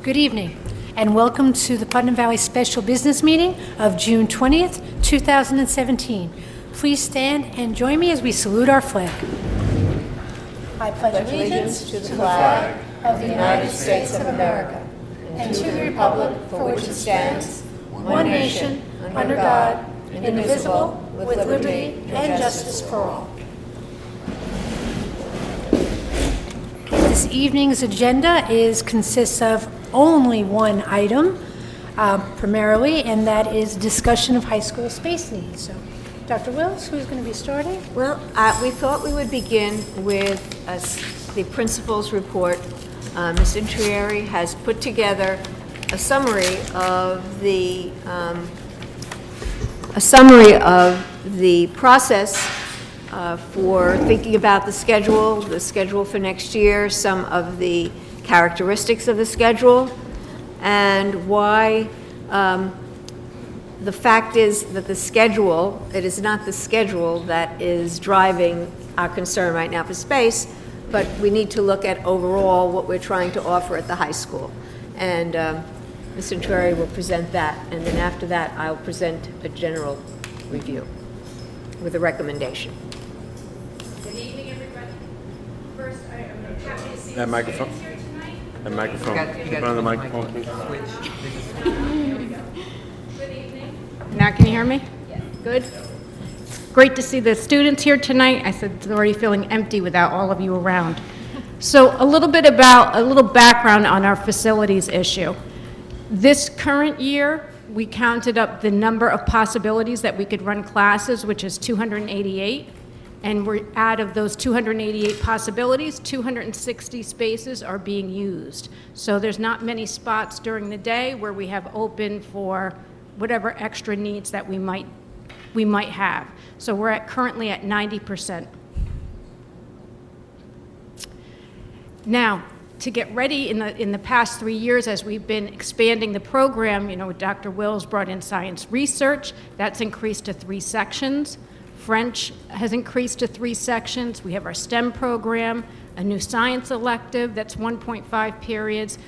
Good evening, and welcome to the Putnam Valley Special Business Meeting of June 20th, 2017. Please stand and join me as we salute our flag. I pledge allegiance to the flag of the United States of America and to the republic for which it stands, one nation, under God, indivisible, with liberty and justice for all. This evening's agenda consists of only one item, primarily, and that is discussion of high school space needs. So, Dr. Wills, who's going to be starting? Well, we thought we would begin with the principal's report. Ms. Intrieri has put together a summary of the process for thinking about the schedule for next year, some of the characteristics of the schedule, and why the fact is that it is not the schedule that is driving our concern right now for space, but we need to look at overall what we're trying to offer at the high school. And Ms. Intrieri will present that, and then after that I'll present a general review with a recommendation. Good evening, everybody. First, I'm happy to see That microphone. here tonight. That microphone. Keep it on the microphone, please. Good evening. Now, can you hear me? Yes. Good. Great to see the students here tonight. I said it's already feeling empty without all of you around. So a little background on our facilities issue. This current year, we counted up the number of possibilities that we could run classes, which is 288. And we're out of those 288 possibilities, 260 spaces are being used. So there's not many spots during the day where we have open for whatever extra needs that we might have. So we're currently at 90%. Now, to get ready in the past 3 years as we've been expanding the program, Dr. Wills brought in science research. That's increased to 3 sections. French has increased to 3 sections. We have our STEM program, a new science elective that's 1.5 periods.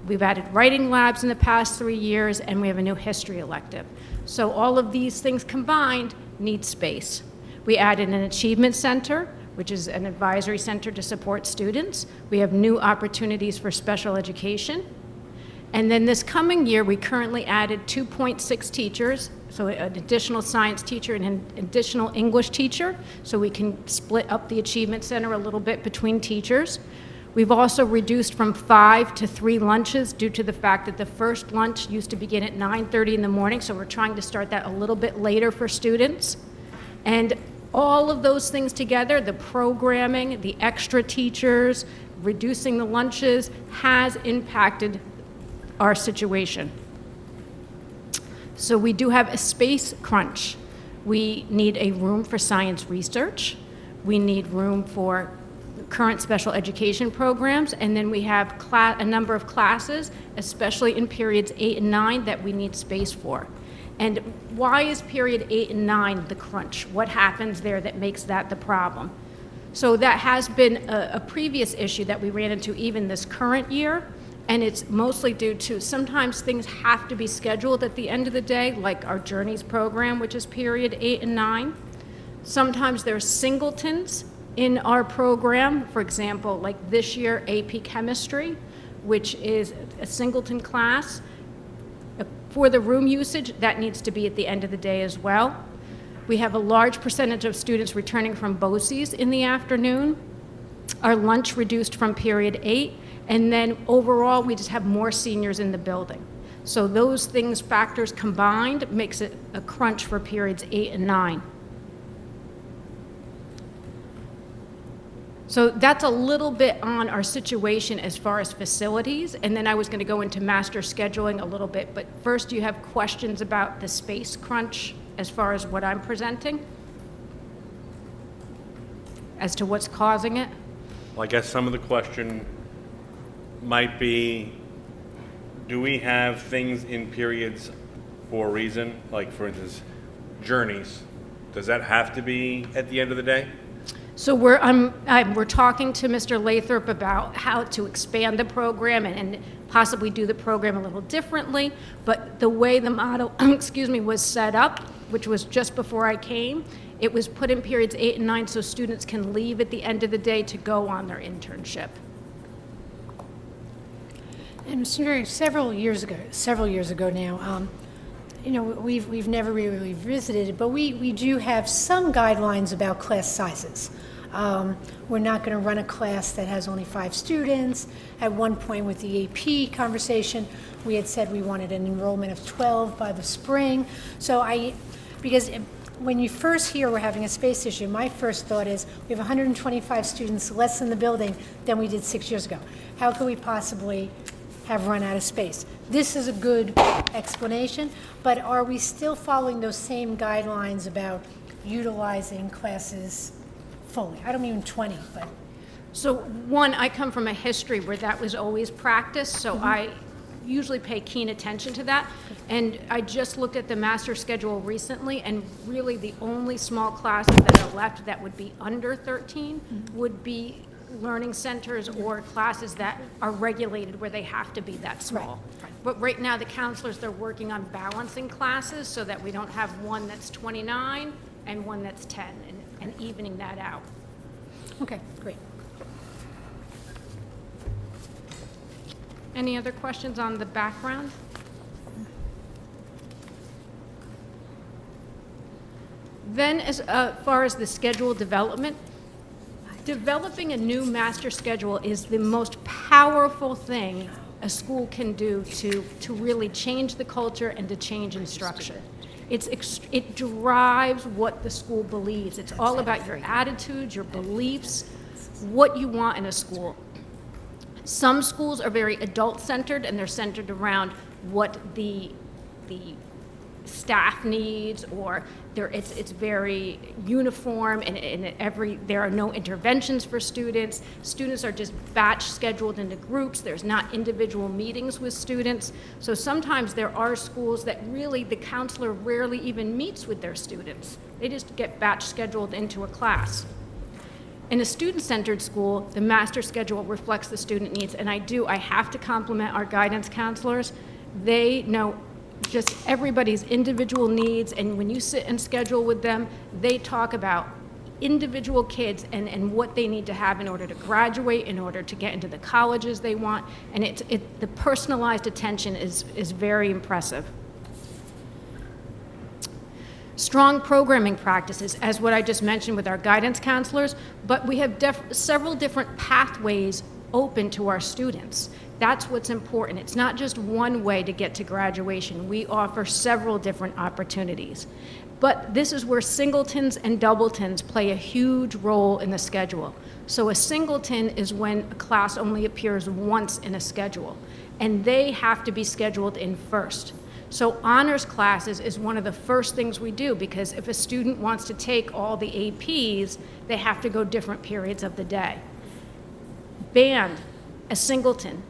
We've added writing labs in the past 3 years, and we have a new history elective. So all of these things combined need space. We added an achievement center, which is an advisory center to support students. We have new opportunities for special education. And then this coming year, we currently added 2.6 teachers, so an additional science teacher and an additional English teacher, so we can split up the Achievement Center a little bit between teachers. We've also reduced from 5 to 3 lunches due to the fact that the first lunch used to begin at 9:30 in the morning, so we're trying to start that a little bit later for students. And all of those things together, the programming, the extra teachers, reducing the lunches, has impacted our situation. So we do have a space crunch. We need a room for science research. We need room for current special education programs, and then we have a number of classes, especially in periods 8 and 9, that we need space for. And why is period 8 and 9 the crunch? What happens there that makes that the problem? So that has been a previous issue that we ran into even this current year, and it's mostly due to sometimes things have to be scheduled at the end of the day, like our Journeys program, which is period 8 and 9. Sometimes there's singletons in our program. For example, like this year, AP Chemistry, which is a singleton class. For the room usage, that needs to be at the end of the day as well. We have a large percentage of students returning from BOCES in the afternoon. Our lunch reduced from period 8, and then overall, we just have more seniors in the building. So those factors combined, makes it a crunch for periods 8 and 9. So that's a little bit on our situation as far as facilities, and then I was going to go into master scheduling a little bit, but first, do you have questions about the space crunch as far as what I'm presenting? As to what's causing it? Well, I guess some of the question might be, do we have things in periods for a reason? Like, for instance, Journeys. Does that have to be at the end of the day? So we're talking to Mr. Lathrop about how to expand the program and possibly do the program a little differently, but the way the model, excuse me, was set up, which was just before I came, it was put in periods 8 and 9 so students can leave at the end of the day to go on their internship. And Mr. Newberry, several years ago now, you know, we've never really revisited it, but we do have some guidelines about class sizes. We're not going to run a class that has only 5 students. At one point with the AP conversation, we had said we wanted an enrollment of 12 by the spring. So because when you first hear we're having a space issue, my first thought is we have 125 students less in the building than we did 6 years ago. How could we possibly have run out of space? This is a good explanation, but are we still following those same guidelines about utilizing classes fully? I don't mean 20, but. So one, I come from a history where that was always practiced, so I usually pay keen attention to that. And I just looked at the master schedule recently, and really the only small classes that are left that would be under 13 would be learning centers or classes that are regulated where they have to be that small. Right. But right now, the counselors, they're working on balancing classes so that we don't have one that's 29 and one that's 10, and evening that out. Okay, great. Any other questions on the background? Then as far as the schedule development, developing a new master schedule is the most powerful thing a school can do to really change the culture and to change instruction. It drives what the school believes. It's all about your attitudes, your beliefs, what you want in a school. Some schools are very adult-centered, and they're centered around what the staff needs, or it's very uniform, and there are no interventions for students. Students are just batch scheduled into groups. There's not individual meetings with students. So sometimes there are schools that really the counselor rarely even meets with their students. They just get batch scheduled into a class. In a student-centered school, the master schedule reflects the student needs, and I have to compliment our guidance counselors. They know just everybody's individual needs, and when you sit and schedule with them, they talk about individual kids and what they need to have in order to graduate, in order to get into the colleges they want, and the personalized attention is very impressive. Strong programming practices, as what I just mentioned with our guidance counselors, but we have several different pathways open to our students. That's what's important. It's not just one way to get to graduation. We offer several different opportunities. But this is where singletons and doubletons play a huge role in the schedule. So a singleton is when a class only appears once in a schedule, and they have to be scheduled in first. So honors classes is one of the first things we do, because if a student wants to take all the APs, they have to go different periods of the day. Band, a singleton,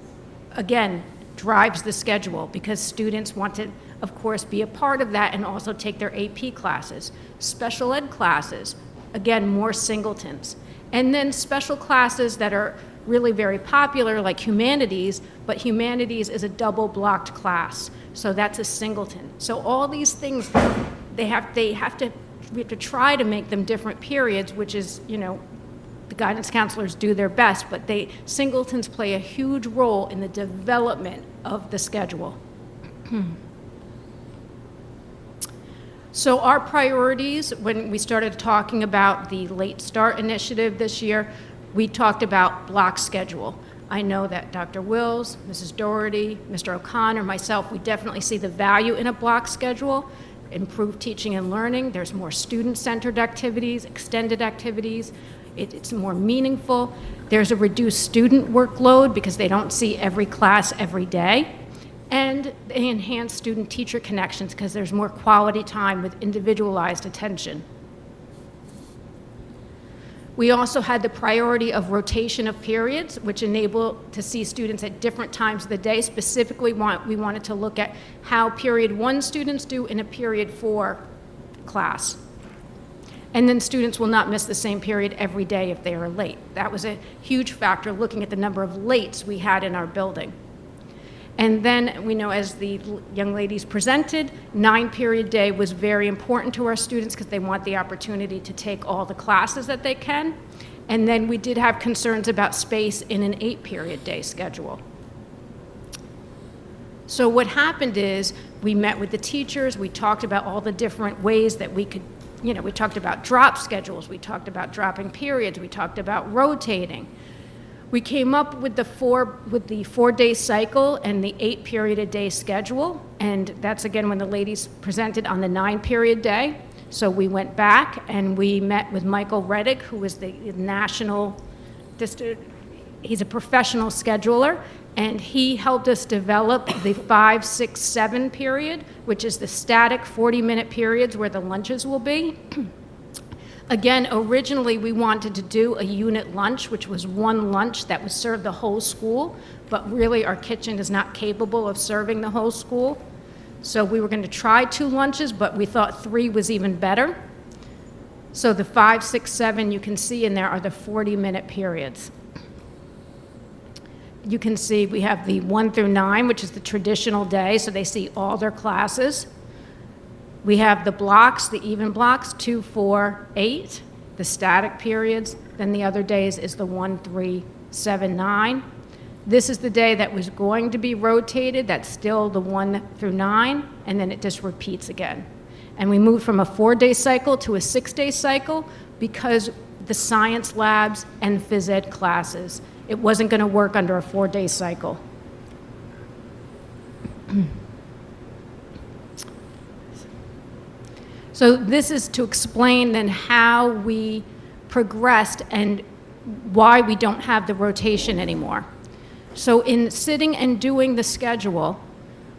again, drives the schedule because students want to, of course, be a part of that and also take their AP classes. Special ed classes, again, more singletons. And then special classes that are really very popular, like humanities, but humanities is a double-blocked class, so that's a singleton. So all these things, we have to try to make them different periods, which is, you know, the guidance counselors do their best, but singletons play a huge role in the development of the schedule. So our priorities, when we started talking about the Late Start initiative this year, we talked about block schedule. I know that Dr. Wills, Mrs. Doherty, Mr. O'Connor, myself, we definitely see the value in a block schedule. Improved teaching and learning, there's more student-centered activities, extended activities. It's more meaningful. There's a reduced student workload because they don't see every class every day. And they enhance student-teacher connections because there's more quality time with individualized attention. We also had the priority of rotation of periods, which enable to see students at different times of the day. Specifically, we wanted to look at how period 1 students do in a period 4 class. And then students will not miss the same period every day if they are late. That was a huge factor, looking at the number of lates we had in our building. And then we know, as the young ladies presented, 9-period day was very important to our students because they want the opportunity to take all the classes that they can. And then we did have concerns about space in an 8-period day schedule. So what happened is we met with the teachers, we talked about all the different ways that we could, we talked about drop schedules, we talked about dropping periods, we talked about rotating. We came up with the 4-day cycle and the 8-period-a-day schedule, and that's again when the ladies presented on the 9-period day. So we went back and we met with Michael Reddick, who is the national, he's a professional scheduler, and he helped us develop the 5, 6, 7 period, which is the static 40-minute periods where the lunches will be. Again, originally we wanted to do a unit lunch, which was one lunch that would serve the whole school, but really our kitchen is not capable of serving the whole school. So we were going to try 2 lunches, but we thought 3 was even better. So the 5, 6, 7 you can see in there are the 40-minute periods. You can see we have the 1 through 9, which is the traditional day, so they see all their classes. We have the blocks, the even blocks, 2, 4, 8, the static periods. Then the other days is the 1, 3, 7, 9. This is the day that was going to be rotated. That's still the 1 through 9, and then it just repeats again. And we moved from a 4-day cycle to a 6-day cycle because the science labs and phys ed classes. It wasn't going to work under a 4-day cycle. So this is to explain then how we progressed and why we don't have the rotation anymore. So in sitting and doing the schedule,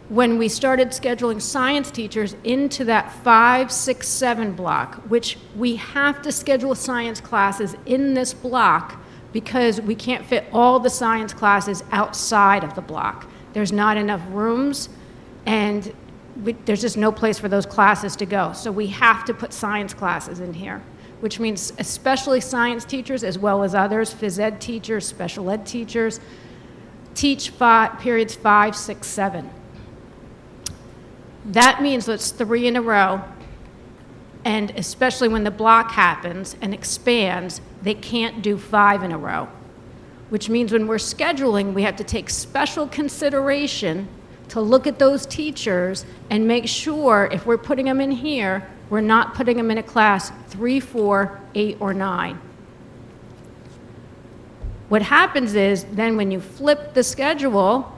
when we started scheduling science teachers into that 5, 6, 7 block, which we have to schedule science classes in this block because we can't fit all the science classes outside of the block. There's not enough rooms, and there's just no place for those classes to go. So we have to put science classes in here, which means especially science teachers as well as others, phys ed teachers, special ed teachers, teach periods 5, 6, 7. That means that's 3 in a row, and especially when the block happens and expands, they can't do 5 in a row, which means when we're scheduling, we have to take special consideration to look at those teachers and make sure if we're putting them in here, we're not putting them in a class 3, 4, 8, or 9. What happens is then when you flip the schedule,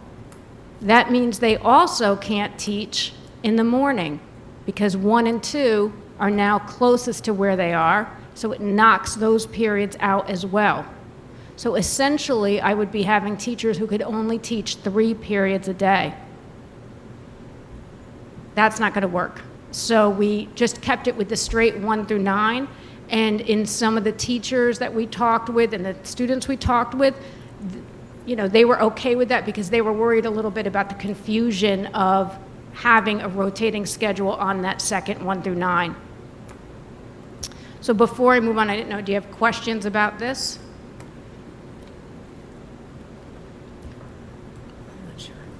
that means they also can't teach in the morning because 1 and 2 are now closest to where they are, so it knocks those periods out as well. So essentially, I would be having teachers who could only teach 3 periods a day. That's not going to work. So we just kept it with the straight 1 through 9, and in some of the teachers that we talked with and the students we talked with, they were okay with that because they were worried a little bit about the confusion of having a rotating schedule on that second 1 through 9. So before I move on, I didn't know, do you have questions about this?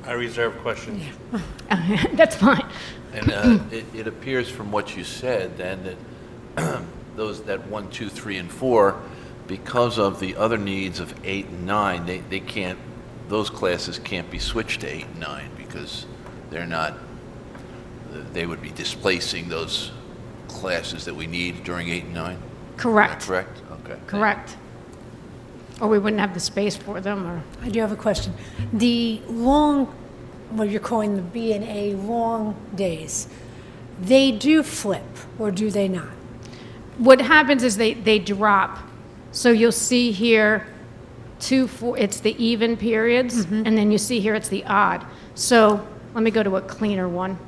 I reserve questions. Yeah. That's fine. And it appears from what you said then that that 1, 2, 3, and 4, because of the other needs of 8 and 9, they can't, those classes can't be switched to 8 and 9 because they're not, they would be displacing those classes that we need during 8 and 9? Correct. Correct? Okay. Correct. Or we wouldn't have the space for them, or... I do have a question. The long, what you're calling the B and A long days, they do flip, or do they not? What happens is they drop. So you'll see here 2, 4, it's the even periods, and then you see here it's the odd. So let me go to a cleaner one.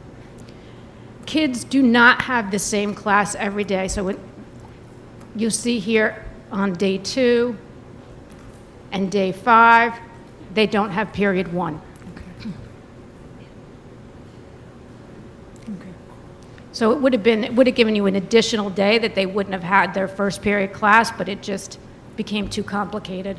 Kids do not have the same class every day. So you'll see here on day 2 and day 5, they don't have period 1. So it would have given you an additional day that they wouldn't have had their first period class, but it just became too complicated.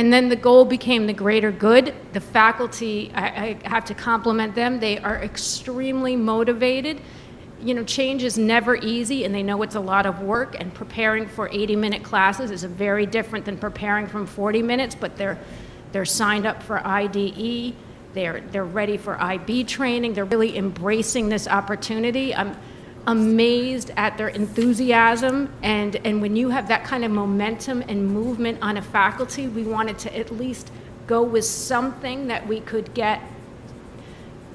And then the goal became the greater good. The faculty, I have to compliment them. They are extremely motivated. You know, change is never easy, and they know it's a lot of work, and preparing for 80-minute classes is very different than preparing from 40 minutes, but they're signed up for IDE, they're ready for IB training, they're really embracing this opportunity. I'm amazed at their enthusiasm, and when you have that kind of momentum and movement on a faculty, we wanted to at least go with something that we could get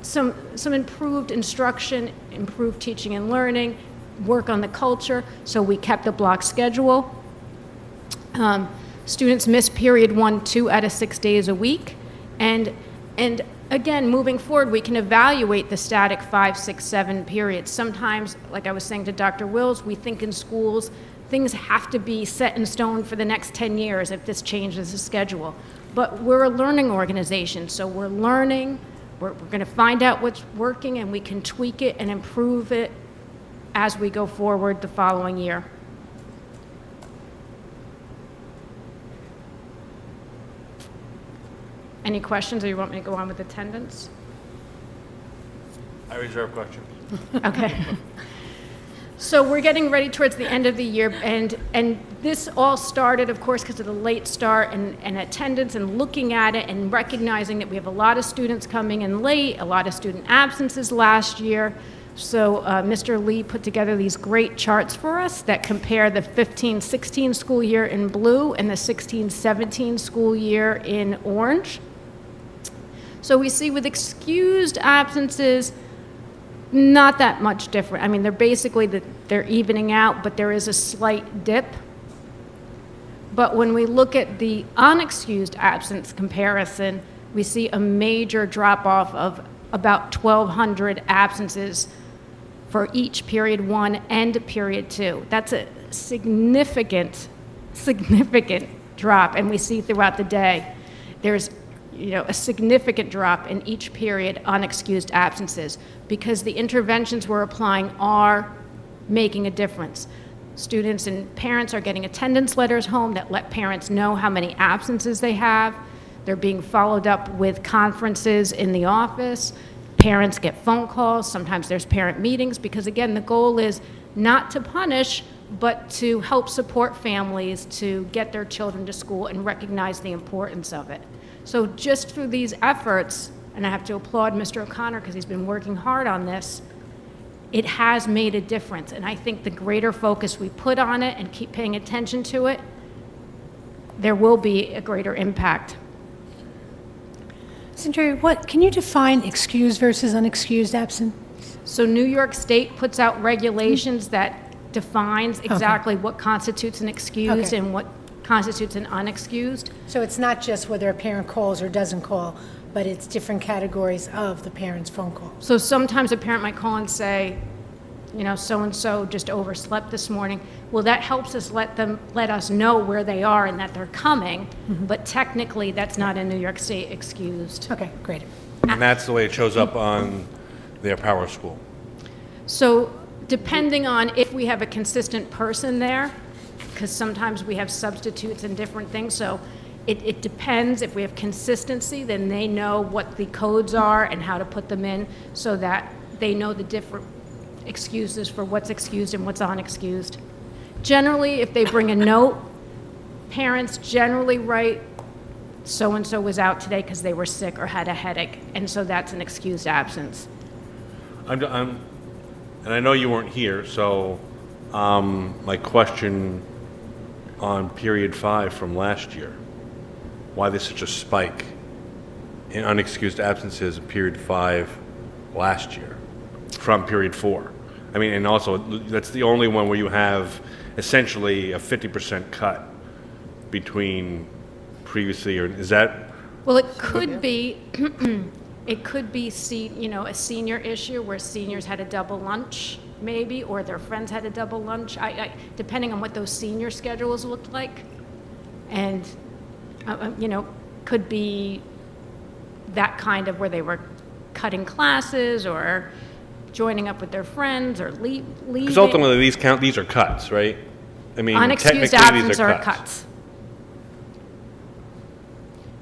some improved instruction, improved teaching and learning, work on the culture, so we kept a block schedule. Students miss period 1, 2 out of 6 days a week, and again, moving forward, we can evaluate the static 5, 6, 7 periods. Sometimes, like I was saying to Dr. Wills, we think in schools, things have to be set in stone for the next 10 years if this changes the schedule. But we're a learning organization, so we're learning, we're going to find out what's working, and we can tweak it and improve it as we go forward the following year. Any questions, or you want me to go on with attendance? I reserve questions. Okay. So we're getting ready towards the end of the year, and this all started, of course, because of the late start and attendance, and looking at it and recognizing that we have a lot of students coming in late, a lot of student absences last year. So Mr. Lee put together these great charts for us that compare the 15-16 school year in blue and the 16-17 school year in orange. So we see with excused absences, not that much different. I mean, they're basically, they're evening out, but there is a slight dip. But when we look at the unexcused absence comparison, we see a major drop-off of about 1,200 absences for each period 1 and period 2. That's a significant drop, and we see throughout the day. There's a significant drop in each period unexcused absences because the interventions we're applying are making a difference. Students and parents are getting attendance letters home that let parents know how many absences they have. They're being followed up with conferences in the office. Parents get phone calls. Sometimes there's parent meetings because, again, the goal is not to punish, but to help support families to get their children to school and recognize the importance of it. So just through these efforts, and I have to applaud Mr. O'Connor because he's been working hard on this, it has made a difference. And I think the greater focus we put on it and keep paying attention to it, there will be a greater impact. Cindy, can you define excused versus unexcused absent? So New York State puts out regulations that defines exactly what constitutes an excused and what constitutes an unexcused. So it's not just whether a parent calls or doesn't call, but it's different categories of the parent's phone call. So sometimes a parent might call and say, so-and-so just overslept this morning. Well, that helps us let us know where they are and that they're coming, but technically that's not in New York State excused. Okay, great. And that's the way it shows up on their power school. So depending on if we have a consistent person there, because sometimes we have substitutes and different things, so it depends. If we have consistency, then they know what the codes are and how to put them in so that they know the different excuses for what's excused and what's unexcused. Generally, if they bring a note, parents generally write, so-and-so was out today because they were sick or had a headache, and so that's an excused absence. And I know you weren't here, so my question on period 5 from last year, why there's such a spike in unexcused absences in period 5 last year from period 4. I mean, and also that's the only one where you have essentially a 50% cut between previously, or is that? Well, it could be, it could be, a senior issue where seniors had a double lunch, maybe, or their friends had a double lunch, depending on what those senior schedules looked like. And, could be that kind of where they were cutting classes or joining up with their friends or leaving. Because ultimately these are cuts, right? I mean, unexcused technically absence these are cuts.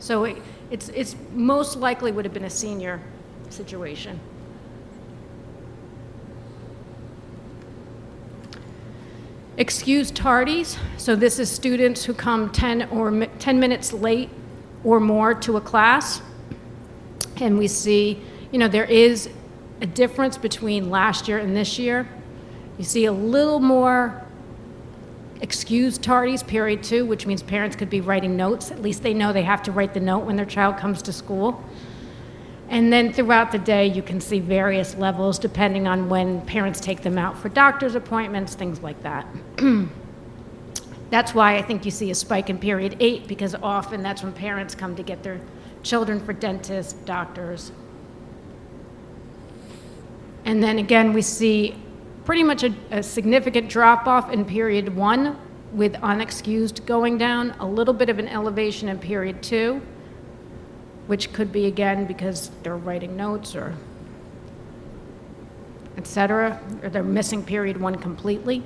So it's most likely would have been a senior situation. Excused tardies, so this is students who come 10 minutes late or more to a class. And we see, there is a difference between last year and this year. You see a little more excused tardies, period 2, which means parents could be writing notes. At least they know they have to write the note when their child comes to school. And then throughout the day, you can see various levels depending on when parents take them out for doctor's appointments, things like that. That's why I think you see a spike in period 8, because often that's when parents come to get their children for dentists, doctors. And then again, we see pretty much a significant drop-off in period 1 with unexcused going down, a little bit of an elevation in period 2, which could be, again, because they're writing notes or et cetera, or they're missing period 1 completely.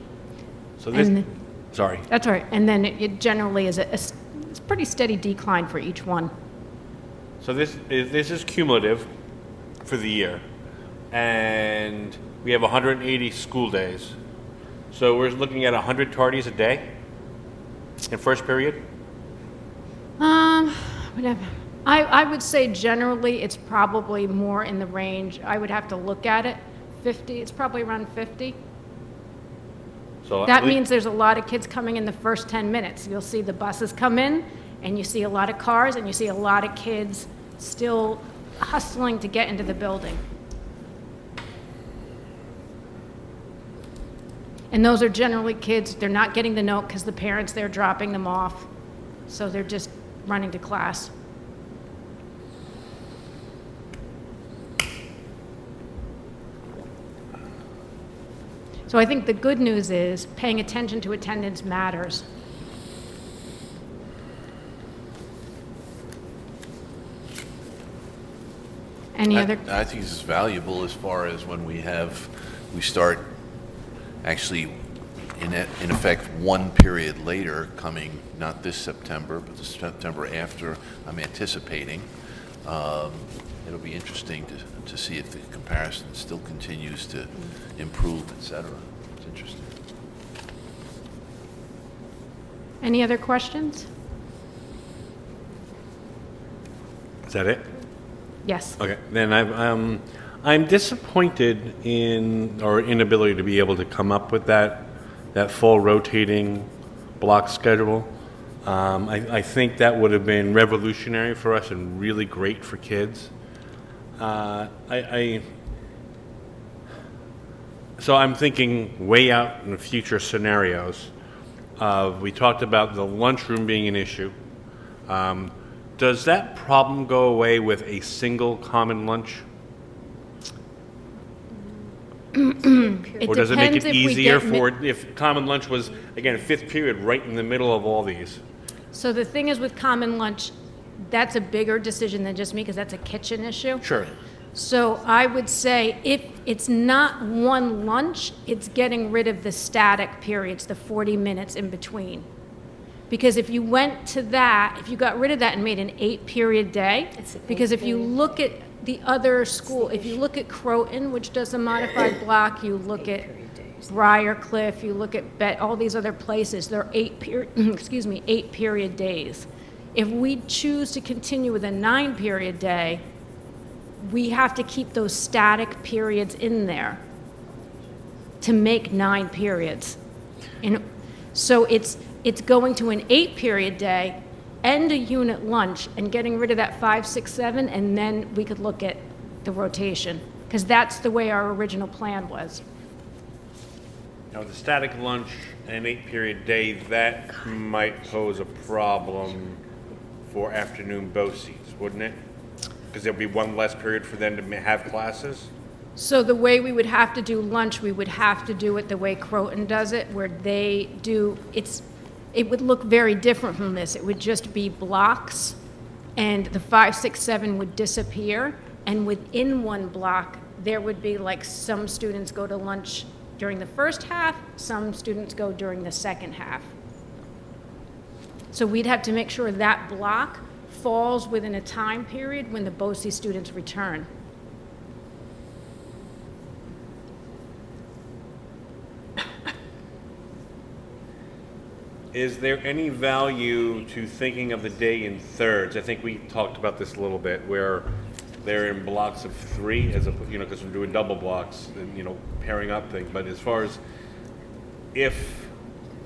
So this, sorry. That's all right. And then it generally is it's a pretty steady decline for each one. So this is cumulative for the year, and we have 180 school days. So we're looking at 100 tardies a day in first period? Whatever. I would say generally it's probably more in the range, I would have to look at it, 50, it's probably around 50. So That means there's a lot of kids coming in the first 10 minutes. You'll see the buses come in, and you see a lot of cars, and you see a lot of kids still hustling to get into the building. And those are generally kids, they're not getting the note because the parents, they're dropping them off. So they're just running to class. So I think the good news is paying attention to attendance matters. Any other? I think this is valuable as far as when we start actually, in effect, one period later coming, not this September, but the September after, I'm anticipating. It'll be interesting to see if the comparison still continues to improve, et cetera. It's interesting. Any other questions? Is that it? Yes. Okay, then I'm disappointed in our inability to be able to come up with that full rotating block schedule. I think that would have been revolutionary for us and really great for kids. So I'm thinking way out in the future scenarios. We talked about the lunchroom being an issue. Does that problem go away with a single common lunch? Or does it make it easier if common lunch was, again, fifth period right in the middle of all these? So the thing is with common lunch, that's a bigger decision than just me because that's a kitchen issue. Sure. So I would say if it's not one lunch, it's getting rid of the static periods, the 40 minutes in between. Because if you went to that, if you got rid of that and made an 8-period day, because if you look at the other school, if you look at Croton, which does a modified block, you look at Briarcliff, you look at all these other places, they're 8-period days. If we choose to continue with a 9-period day, we have to keep those static periods in there to make 9 periods. And so it's going to an 8-period day and a unit lunch and getting rid of that 5, 6, 7, and then we could look at the rotation, because that's the way our original plan was. Now, with the static lunch and an 8-period day, that might pose a problem for afternoon BOCES, wouldn't it? Because there'll be one less period for them to have classes? So the way we would have to do lunch, we would have to do it the way Croton does it, where they do, it would look very different from this. It would just be blocks, and the 5, 6, 7 would disappear, and within one block, there would be like some students go to lunch during the first half, some students go during the second half. So we'd have to make sure that block falls within a time period when the BOCES students return. Is there any value to thinking of the day in thirds? I think we talked about this a little bit, where they're in blocks of 3, as a, because we're doing double blocks and, pairing up things. But as far as if,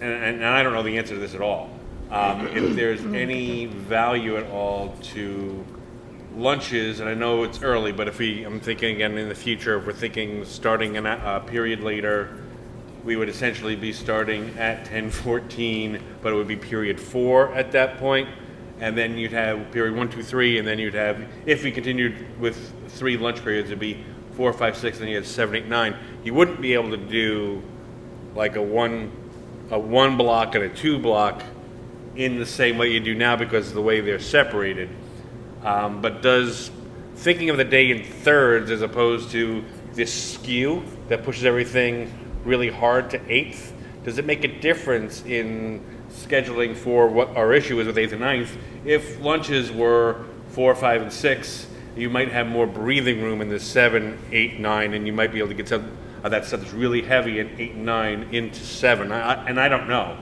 and I don't know the answer to this at all, if there's any value at all to lunches, and I know it's early, but I'm thinking again in the future, if we're thinking starting a period later, we would essentially be starting at 10:14, but it would be period 4 at that point, and then you'd have period 1, 2, 3, and then you'd have, if we continued with 3 lunch periods, it'd be 4, 5, 6, and then you had 7, 8, 9. You wouldn't be able to do like a one block and a 2 block in the same way you do now because of the way they're separated. But does thinking of the day in thirds as opposed to this skew that pushes everything really hard to 8th, does it make a difference in scheduling for what our issue is with 8th and 9th? If lunches were 4, 5, and 6, you might have more breathing room in the 7, 8, 9, and you might be able to get some of that stuff that's really heavy in 8 and 9 into 7. And I don't know.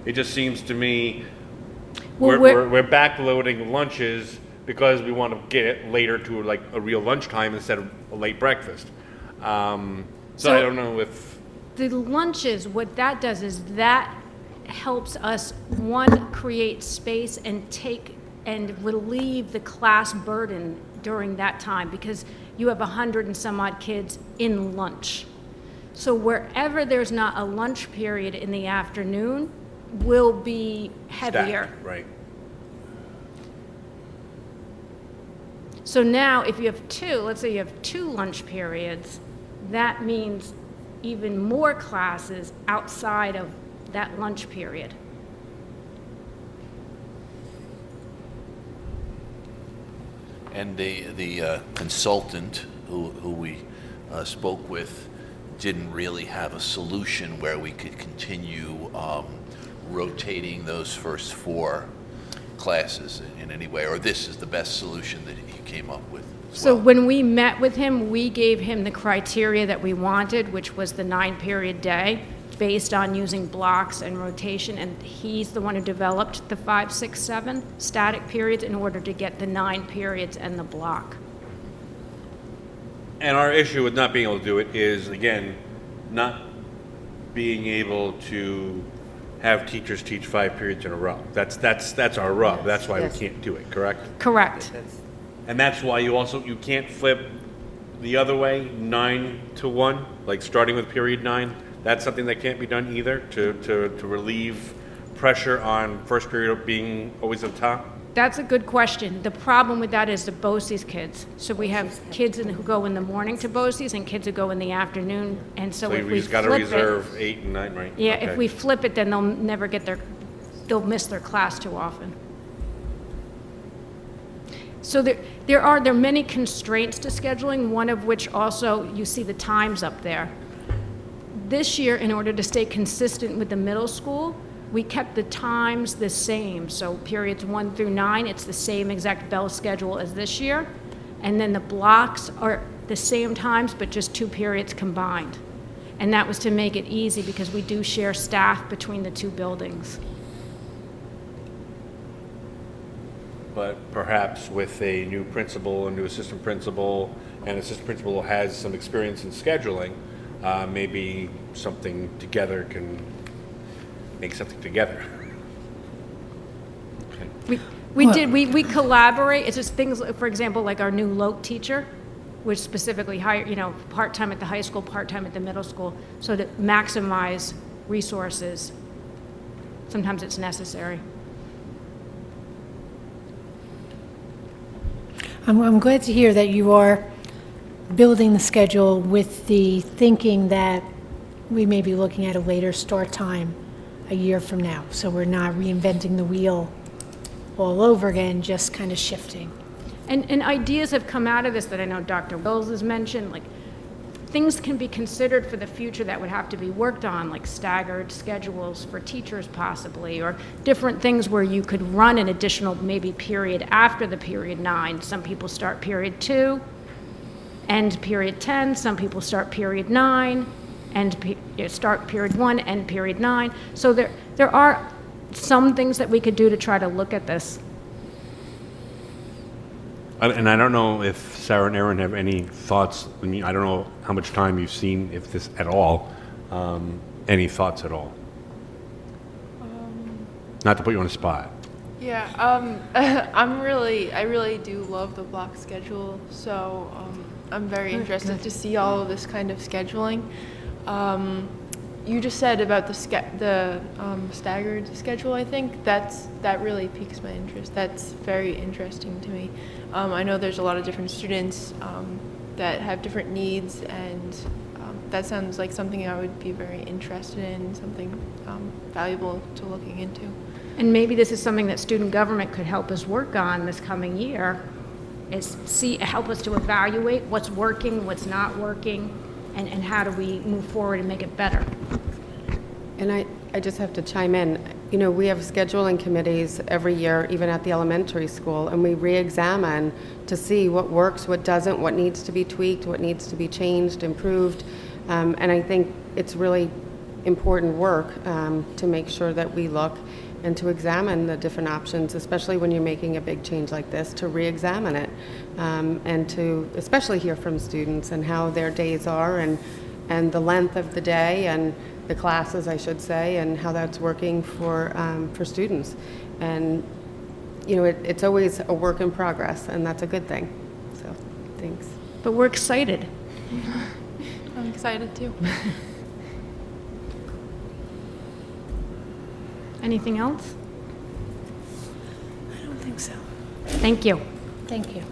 It just seems to me we're backloading lunches because we want to get it later to like a real lunchtime instead of a late breakfast. So I don't know if the lunches, what that does is that helps us, one, create space and relieve the class burden during that time, because you have 100 and some odd kids in lunch. So wherever there's not a lunch period in the afternoon will be heavier. stacked, right? So now if you have 2, let's say you have 2 lunch periods, that means even more classes outside of that lunch period. And the consultant who we spoke with didn't really have a solution where we could continue rotating those first 4 classes in any way, or this is the best solution that he came up with. So when we met with him, we gave him the criteria that we wanted, which was the 9-period day, based on using blocks and rotation, and he's the one who developed the 5, 6, 7 static periods in order to get the 9 periods and the block. And our issue with not being able to do it is, again, not being able to have teachers teach 5 periods in a row. That's our rub. That's why we can't do it, correct? Correct. And that's why you can't flip the other way, 9 to 1, like starting with period 9. That's something that can't be done either to relieve pressure on first period being always at the top. That's a good question. The problem with that is the BOCES kids. So we have kids who go in the morning to BOCES and kids who go in the afternoon. And so if we we just got to flip reserve it, 8 and 9, right? yeah, Okay. if we flip it, then they'll never get they'll miss their class too often. So there are many constraints to scheduling, one of which also, you see the times up there. This year, in order to stay consistent with the middle school, we kept the times the same. So periods 1 through 9, it's the same exact bell schedule as this year. And then the blocks are the same times, but just 2 periods combined. And that was to make it easy because we do share staff between the 2 buildings. But perhaps with a new principal, a new assistant principal, and assistant principal has some experience in scheduling, maybe something together can make something together. Okay. We collaborate. It's just things, for example, like our new LOC teacher, which specifically hire, part-time at the high school, part-time at the middle school, so to maximize resources. Sometimes it's necessary. I'm glad to hear that you are building the schedule with the thinking that we may be looking at a later start time a year from now. So we're not reinventing the wheel all over again, just kind of shifting. And ideas have come out of this that I know Dr. Wills has mentioned, like things can be considered for the future that would have to be worked on, like staggered schedules for teachers possibly, or different things where you could run an additional maybe period after the period 9. Some people start period 2, end period 10. Some people start period 9, start period 1, end period 9. So there are some things that we could do to try to look at this. And I don't know if Sarah and Aaron have any thoughts. I mean, I don't know how much time you've seen, if this at all. Any thoughts at all? Not to put you on the spot. Yeah, I really do love the block schedule, so I'm very interested to see all of this kind of scheduling. You just said about the staggered schedule. I think that really piques my interest. That's very interesting to me. I know there's a lot of different students that have different needs, and that sounds like something I would be very interested in, something valuable to looking into. And maybe this is something that student government could help us work on this coming year, is help us to evaluate what's working, what's not working, and how do we move forward and make it better. And I just have to chime in. You know, we have scheduling committees every year, even at the elementary school, and we re-examine to see what works, what doesn't, what needs to be tweaked, what needs to be changed, improved. And I think it's really important work to make sure that we look and to examine the different options, especially when you're making a big change like this, to re-examine it and to especially hear from students and how their days are and the length of the day and the classes, I should say, and how that's working for students. And, you know, it's always a work in progress, and that's a good thing. So, thanks. But we're excited. I'm excited too. Anything else? I don't think so. Thank you. Thank you.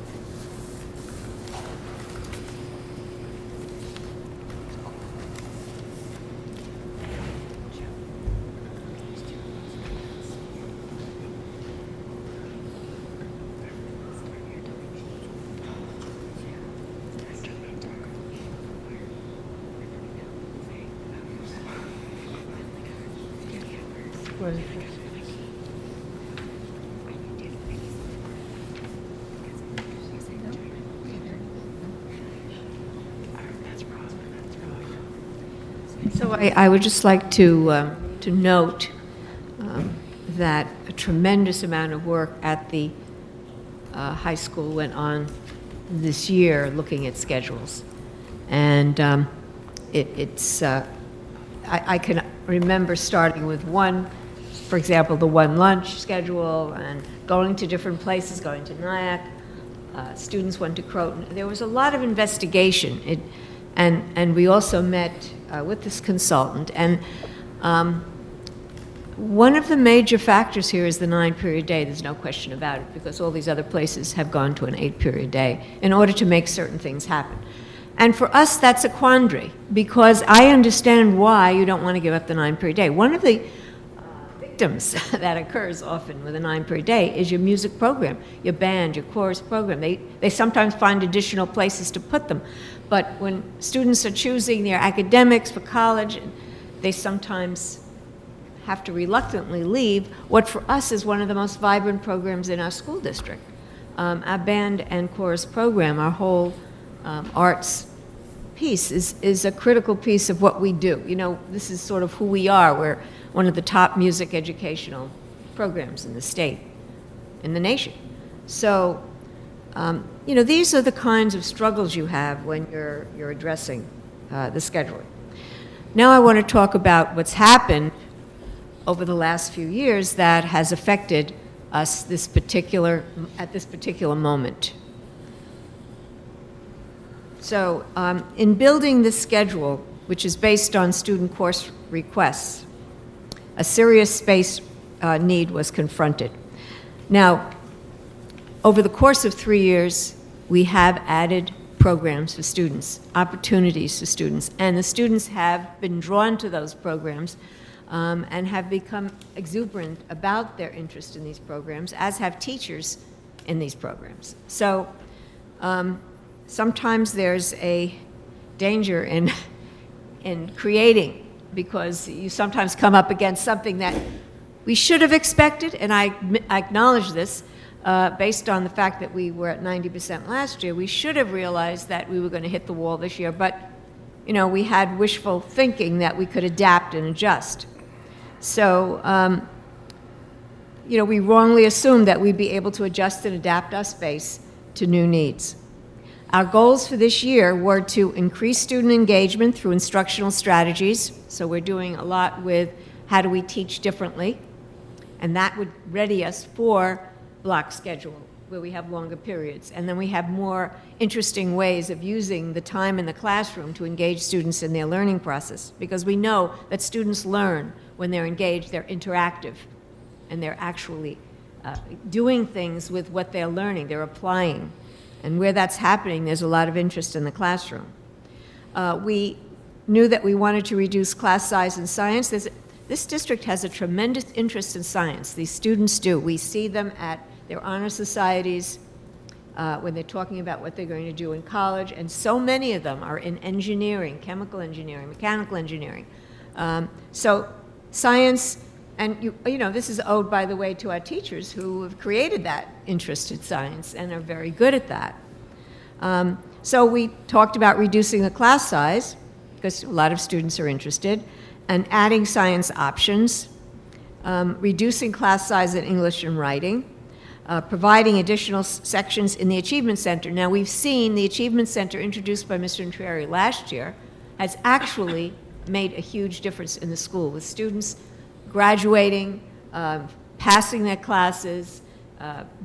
So I would just like to note that a tremendous amount of work at the high school went on this year looking at schedules. And I can remember starting with one, for example, the one lunch schedule, and going to different places, going to Nyack. Students went to Croton. There was a lot of investigation. And we also met with this consultant. And one of the major factors here is the 9-period day. There's no question about it, because all these other places have gone to an 8-period day in order to make certain things happen. And for us, that's a quandary, because I understand why you don't want to give up the 9-period day. One of the victims that occurs often with a 9-period day is your music program, your band, your chorus program. They sometimes find additional places to put them. But when students are choosing their academics for college, they sometimes have to reluctantly leave what for us is one of the most vibrant programs in our school district. Our band and chorus program, our whole arts piece is a critical piece of what we do. You know, this is sort of who we are. We're one of the top music educational programs in the state, in the nation. So, you know, these are the kinds of struggles you have when you're addressing the scheduling. Now I want to talk about what's happened over the last few years that has affected us at this particular moment. So in building this schedule, which is based on student course requests, a serious space need was confronted. Now, over the course of 3 years, we have added programs for students, opportunities for students, and the students have been drawn to those programs and have become exuberant about their interest in these programs, as have teachers in these programs. So sometimes there's a danger in creating, because you sometimes come up against something that we should have expected, and I acknowledge this, based on the fact that we were at 90% last year. We should have realized that we were going to hit the wall this year, but you know, we had wishful thinking that we could adapt and adjust. So, you know, we wrongly assumed that we'd be able to adjust and adapt our space to new needs. Our goals for this year were to increase student engagement through instructional strategies. So we're doing a lot with how do we teach differently, and that would ready us for block schedule, where we have longer periods. And then we have more interesting ways of using the time in the classroom to engage students in their learning process, because we know that students learn when they're engaged, they're interactive, and they're actually doing things with what they're learning, they're applying. And where that's happening, there's a lot of interest in the classroom. We knew that we wanted to reduce class size in science. This district has a tremendous interest in science. These students do. We see them at their honor societies when they're talking about what they're going to do in college, and so many of them are in engineering, chemical engineering, mechanical engineering. So science, and you know, this is owed, by the way, to our teachers who have created that interest in science and are very good at that. So we talked about reducing the class size, because a lot of students are interested, and adding science options, reducing class size in English and writing, providing additional sections in the Achievement Center. Now, we've seen the Achievement Center introduced by Mr. Intrieri last year has actually made a huge difference in the school, with students graduating, passing their classes,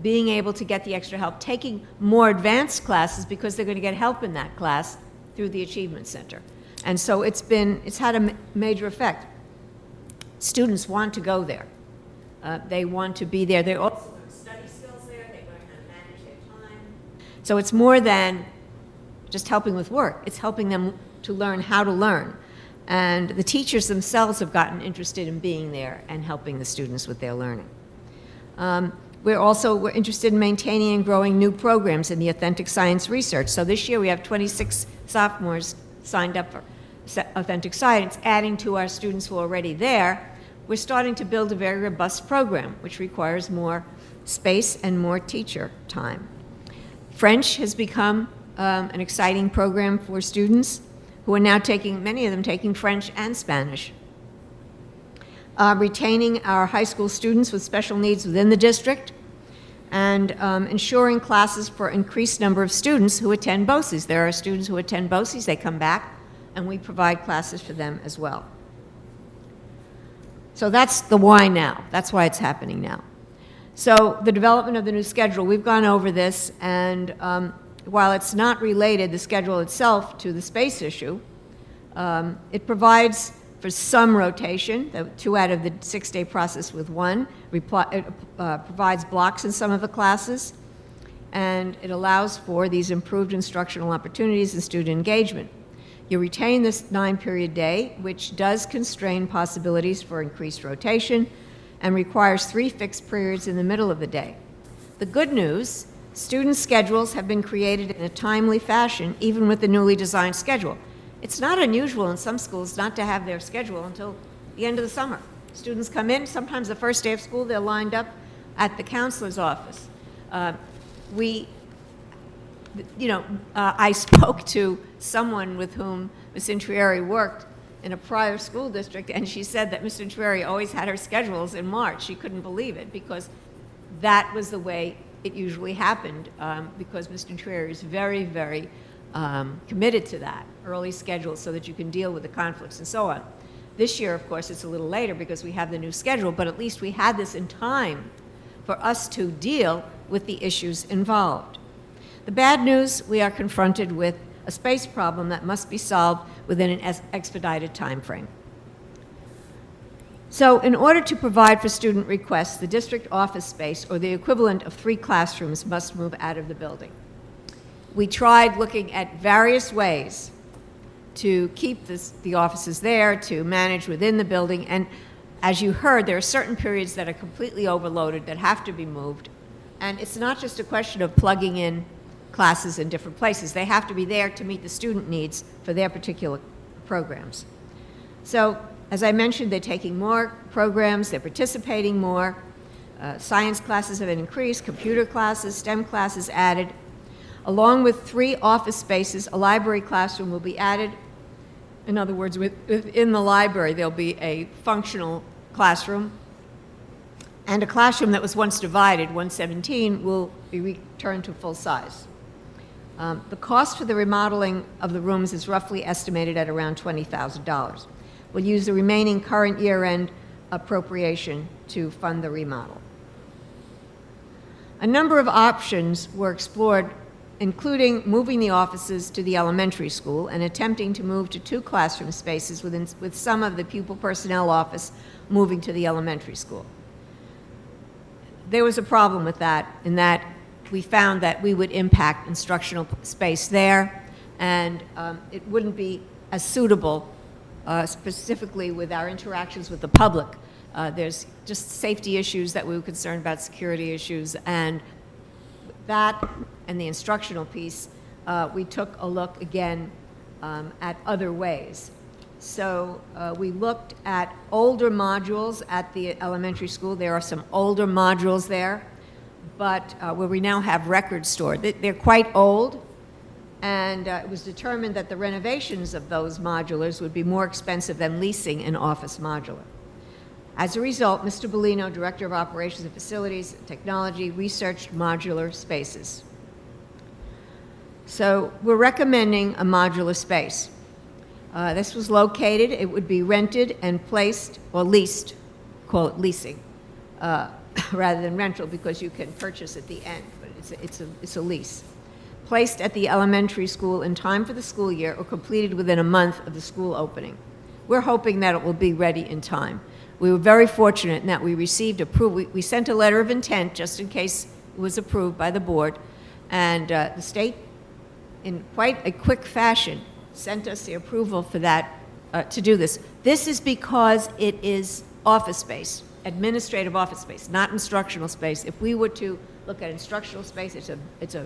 being able to get the extra help, taking more advanced classes because they're going to get help in that class through the Achievement Center. And so it's had a major effect. Students want to go there. They want to be there. They also learn study skills there. They learn how to manage their time. So it's more than just helping with work. It's helping them to learn how to learn. And the teachers themselves have gotten interested in being there and helping the students with their learning. We're interested in maintaining and growing new programs in the authentic science research. So this year we have 26 sophomores signed up for authentic science, adding to our students who are already there. We're starting to build a very robust program, which requires more space and more teacher time. French has become an exciting program for students who are now many of them taking French and Spanish. Retaining our high school students with special needs within the district, and ensuring classes for increased number of students who attend BOCES. There are students who attend BOCES, they come back, and we provide classes for them as well. So that's the why now. That's why it's happening now. So the development of the new schedule, we've gone over this, and while it's not related, the schedule itself, to the space issue, it provides for some rotation, 2 out of the 6-day process with 1. It provides blocks in some of the classes, and it allows for these improved instructional opportunities and student engagement. You retain this 9-period day, which does constrain possibilities for increased rotation and requires 3 fixed periods in the middle of the day. The good news, student schedules have been created in a timely fashion, even with the newly designed schedule. It's not unusual in some schools not to have their schedule until the end of the summer. Students come in, sometimes the first day of school, they're lined up at the counselor's office. I spoke to someone with whom Ms. Intrieri worked in a prior school district, and she said that Ms. Intrieri always had her schedules in March. She couldn't believe it, because that was the way it usually happened, because Ms. Intrieri is very, very committed to that early schedule so that you can deal with the conflicts and so on. This year, of course, it's a little later because we have the new schedule, but at least we had this in time for us to deal with the issues involved. The bad news, we are confronted with a space problem that must be solved within an expedited time frame. So in order to provide for student requests, the district office space, or the equivalent of 3 classrooms, must move out of the building. We tried looking at various ways to keep the offices there, to manage within the building, and as you heard, there are certain periods that are completely overloaded that have to be moved, and it's not just a question of plugging in classes in different places. They have to be there to meet the student needs for their particular programs. So, as I mentioned, they're taking more programs, they're participating more. Science classes have been increased, computer classes, STEM classes added. Along with 3 office spaces, a library classroom will be added. In other words, within the library, there'll be a functional classroom. And a classroom that was once divided, 117, will be returned to full size. The cost for the remodeling of the rooms is roughly estimated at around $20,000. We'll use the remaining current year-end appropriation to fund the remodel. A number of options were explored, including moving the offices to the elementary school and attempting to move to 2 classroom spaces with some of the pupil personnel office moving to the elementary school. There was a problem with that, in that we found that we would impact instructional space there, and it wouldn't be as suitable, specifically with our interactions with the public. There's just safety issues that we were concerned about, security issues, and that and the instructional piece, we took a look again at other ways. So we looked at older modules at the elementary school. There are some older modules there, but where we now have records stored. They're quite old, and it was determined that the renovations of those modulars would be more expensive than leasing an office modular. As a result, Mr. Bellino, Director of Operations and Facilities and Technology, researched modular spaces. So we're recommending a modular space. This was located, it would be rented and placed, or leased, call it leasing, rather than rental, because you can purchase at the end, but it's a lease. Placed at the elementary school in time for the school year or completed within a month of the school opening. We're hoping that it will be ready in time. We were very fortunate in that we received approval. We sent a letter of intent just in case it was approved by the board, and the state, in quite a quick fashion, sent us the approval for that, to do this. This is because it is office space, administrative office space, not instructional space. If we were to look at instructional space, it's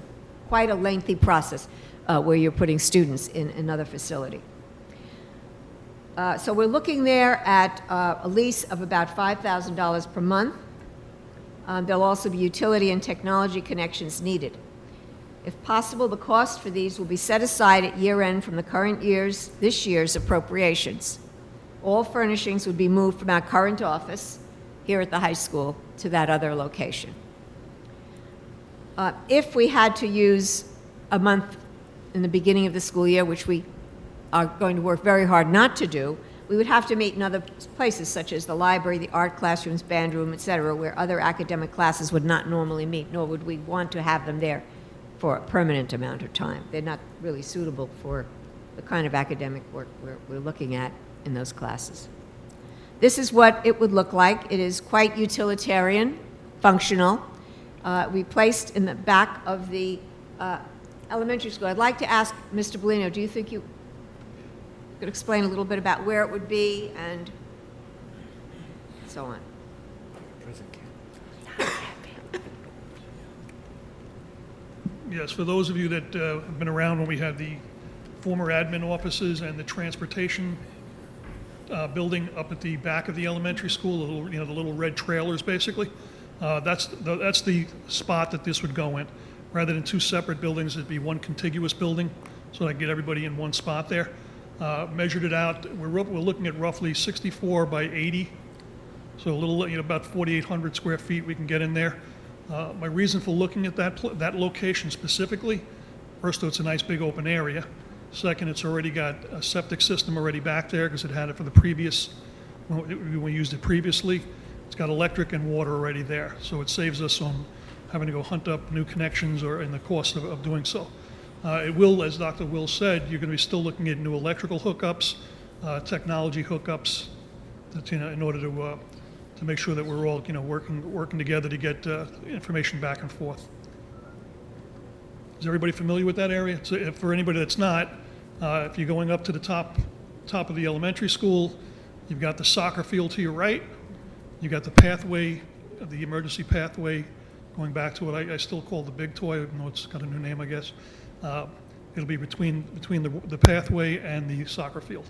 quite a lengthy process where you're putting students in another facility. So we're looking there at a lease of about $5,000 per month. There'll also be utility and technology connections needed. If possible, the cost for these will be set aside at year-end from this year's appropriations. All furnishings would be moved from our current office here at the high school to that other location. If we had to use a month in the beginning of the school year, which we are going to work very hard not to do, we would have to meet in other places, such as the library, the art classrooms, band room, et cetera, where other academic classes would not normally meet, nor would we want to have them there for a permanent amount of time. They're not really suitable for the kind of academic work we're looking at in those classes. This is what it would look like. It is quite utilitarian, functional. We placed in the back of the elementary school. I'd like to ask Mr. Bellino, do you think you could explain a little bit about where it would be and so on? Yes, for those of you that have been around when we had the former admin offices and the transportation building up at the back of the elementary school, the little red trailers, basically. That's the spot that this would go in. Rather than 2 separate buildings, it'd be one contiguous building, so I can get everybody in one spot there. Measured it out. We're looking at roughly 64 by 80, so a little, about 4,800 square feet we can get in there. My reason for looking at that location specifically, first, though, it's a nice big open area. Second, it's already got a septic system already back there because it had it for the previous, when we used it previously. It's got electric and water already there, so it saves us on having to go hunt up new connections or in the cost of doing so. It will, as Dr. Will said, you're going to be still looking at new electrical hookups, technology hookups, that, in order to make sure that we're all, working together to get information back and forth. Is everybody familiar with that area? So for anybody that's not, if you're going up to the top of the elementary school, you've got the soccer field to your right. You've got the pathway, the emergency pathway going back to what I still call the big toy, even though it's got a new name, I guess. It'll be between the pathway and the soccer field.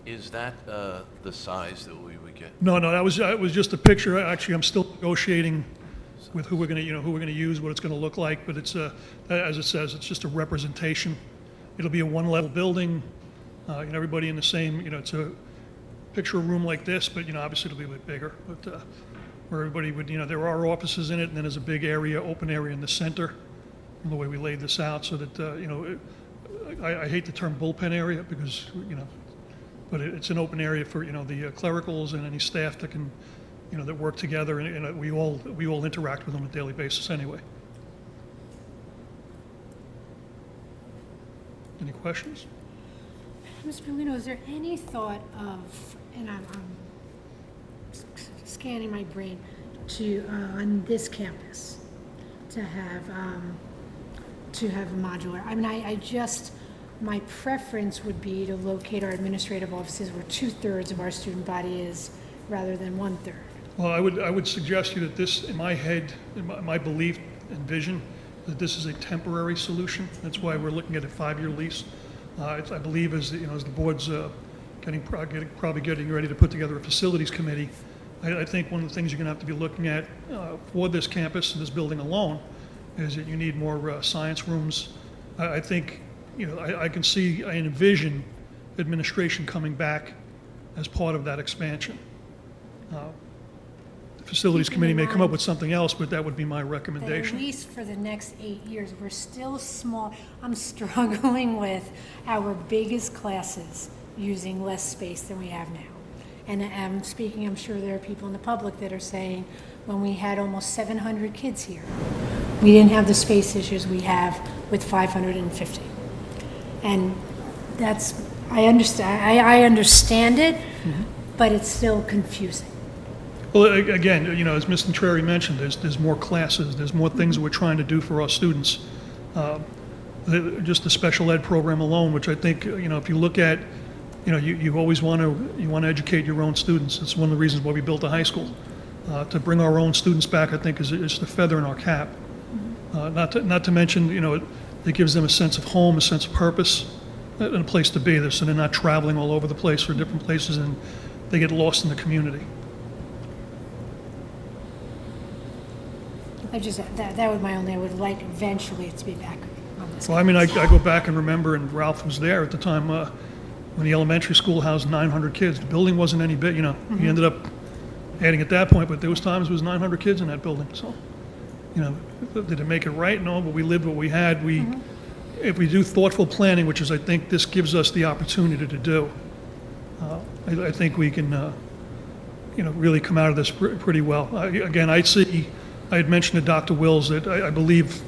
Is that the size that we would get? No, that was just a picture. Actually, I'm still negotiating with who we're going to use, what it's going to look like. But it's as it says, it's just a representation. It'll be a one-level building. Everybody in the same. It's a picture room like this, but obviously it'll be a bit bigger. But where everybody would, there are offices in it, and then there's a big area, open area in the center. The way we laid this out, so that I hate the term bullpen area because but it's an open area for the clericals and any staff that can that work together, and we all interact with them on a daily basis anyway. Any questions? Ms. Bellino, is there any thought of, and I'm scanning my brain, to on this campus to have a modular? I mean, my preference would be to locate our administrative offices where 2/3 of our student body is, rather than 1/3. Well, I would suggest to you that this, in my head, in my belief and vision, that this is a temporary solution. That's why we're looking at a 5-year lease. I believe as the board's probably getting ready to put together a facilities committee, I think one of the things you're going to have to be looking at for this campus and this building alone is that you need more science rooms. I think, I can see, I envision administration coming back as part of that expansion. The facilities committee may come up with something else, but that would be my That recommendation. at least for the next 8 years, we're still small. I'm struggling with our biggest classes using less space than we have now. And I'm speaking, I'm sure there are people in the public that are saying, when we had almost 700 kids here, we didn't have the space issues we have with 550. And that's, I understand it, but it's still confusing. Well, again, as Ms. Contrari mentioned, there's more classes, there's more things that we're trying to do for our students. Just the special ed program alone, which I think, if you look at, you always want to educate your own students. It's one of the reasons why we built a high school. To bring our own students back, I think, is the feather in our cap. Not to mention, it gives them a sense of home, a sense of purpose, and a place to be there, so they're not traveling all over the place for different places and they get lost in the community. That would I would like eventually it to be back on this. Well, I mean, I go back and remember, and Ralph was there at the time when the elementary school housed 900 kids. The building wasn't any big, He ended up adding at that point, but there was times there was 900 kids in that building. So, did it make it right? No, but we lived what we had. If we do thoughtful planning, which is I think this gives us the opportunity to do, I think we can, really come out of this pretty well. Again, I had mentioned to Dr. Wills that I believe,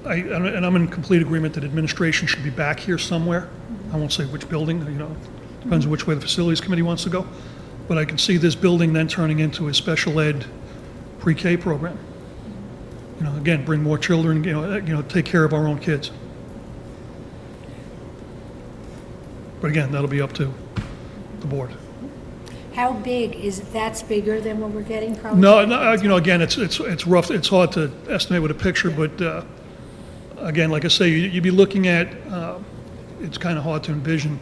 and I'm in complete agreement that administration should be back here somewhere. I won't say which building, depends on which way the facilities committee wants to go. But I can see this building then turning into a special ed pre-K program. Again, bring more children, take care of our own kids. But again, that'll be up to the board. How big is that's bigger than what we're getting probably? No, again, it's rough. It's hard to estimate with a picture, but again, like I say, you'd be looking at. It's kind of hard to envision,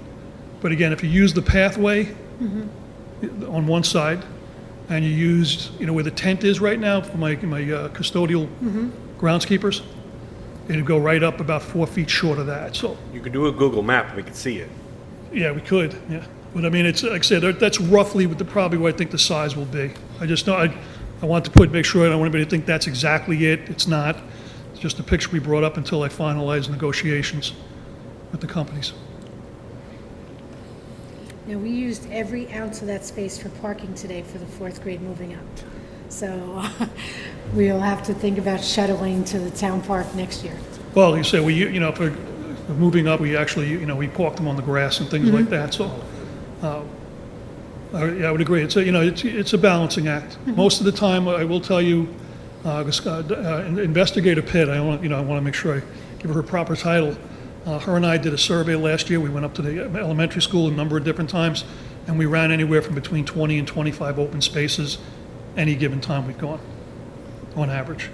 but again, if you use the pathway on one side, and you used, where the tent is right now for my custodial groundskeepers, it'd go right up about 4 feet short of that. So You could do a Google map and we could see it. yeah, we could. Yeah. But I mean, it's like I said, that's roughly probably what I think the size will be. I just know I want to make sure I don't want anybody to think that's exactly it. It's not. It's just a picture we brought up until I finalized negotiations with the companies. Now, we used every ounce of that space for parking today for the 4th grade moving up. So we'll have to think about shuttling to the town park next year. Well, you say if we're moving up, we actually we park them on the grass and things like that. So. I would agree. It's a balancing act. Most of the time, I will tell you, Investigator Pitt. I want to make sure I give her a proper title. Her and I did a survey last year. We went up to the elementary school a number of different times, and we ran anywhere from between 20 and 25 open spaces any given time we've gone. on average.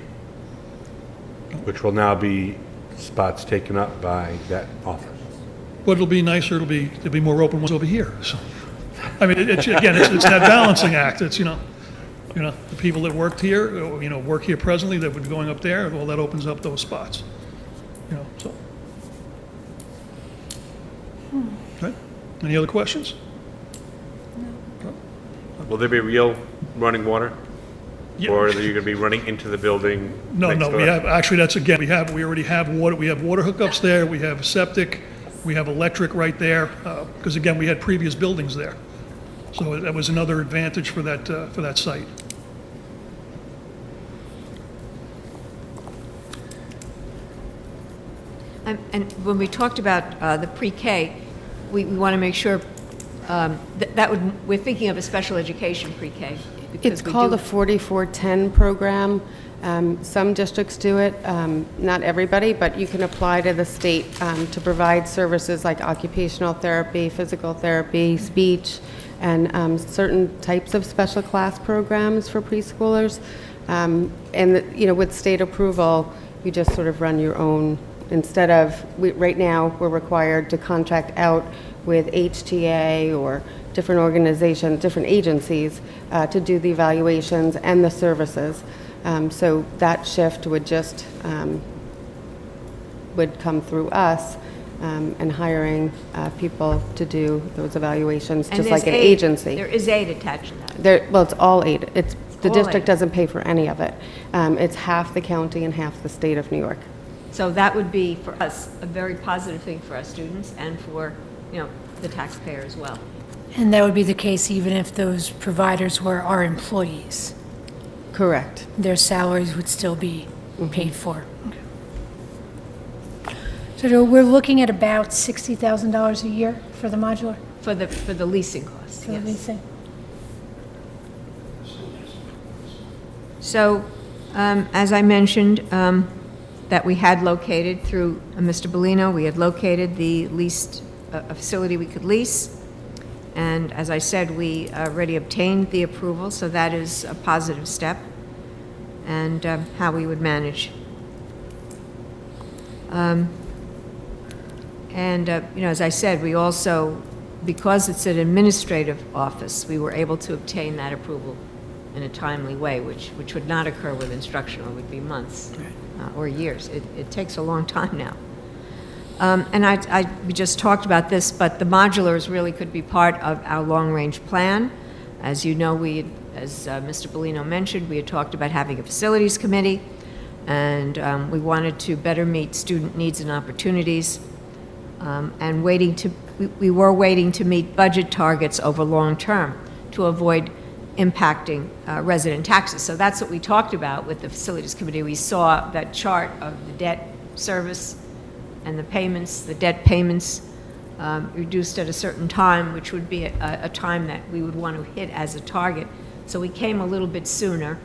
Which will now be spots taken up by that office. But it'll be nicer, there'll be more open ones over here, so. I mean, it's that balancing act, it's, the people that worked here, work here presently, that would be going up there, well, that opens up those spots, so. Okay, any other questions? Will there be real running water? Yeah. Or are you going to be running into the building? No, next no, door? we have, actually, that's, again, we already have water, we have water hookups there, we have septic, we have electric right there, because again, we had previous buildings there. So that was another advantage for that site. And when we talked about the pre-K, we want to make sure we're thinking of a special education pre-K. It's called a 4410 program. Some districts do it, not everybody, but you can apply to the state to provide services like occupational therapy, physical therapy, speech, and certain types of special class programs for preschoolers. With state approval, you just sort of run your own. Instead of, right now, we're required to contract out with HTA or different organizations, different agencies to do the evaluations and the services. So that shift would just, would come through us and hiring people to do those evaluations, And just there's like an aid. agency. There is aid attached to that. Well, it's all aid. The all district aid. doesn't pay for any of it. It's half the county and half the state of New York. So that would be, for us, a very positive thing for our students and for, the taxpayer as well. And that would be the case even if those providers were our employees. Correct. Their salaries would still be paid for. Okay. So we're looking at about $60,000 a year for the modular, For the leasing costs, for the yes. leasing? So, as I mentioned, that we had located through Mr. Bellino, we had located the leased, a facility we could lease. And as I said, we already obtained the approval, so that is a positive step, and how we would manage. As I said, we also, because it's an administrative office, we were able to obtain that approval in a timely way, which would not occur with instructional, it would be months or years. It takes a long time now. We just talked about this, but the modulars really could be part of our long-range plan. As you know, as Mr. Bellino mentioned, we had talked about having a facilities committee, and we wanted to better meet student needs and opportunities, and we were waiting to meet budget targets over long term to avoid impacting resident taxes. So that's what we talked about with the facilities committee. We saw that chart of the debt service and the payments, the debt payments reduced at a certain time, which would be a time that we would want to hit as a target. So we came a little bit sooner,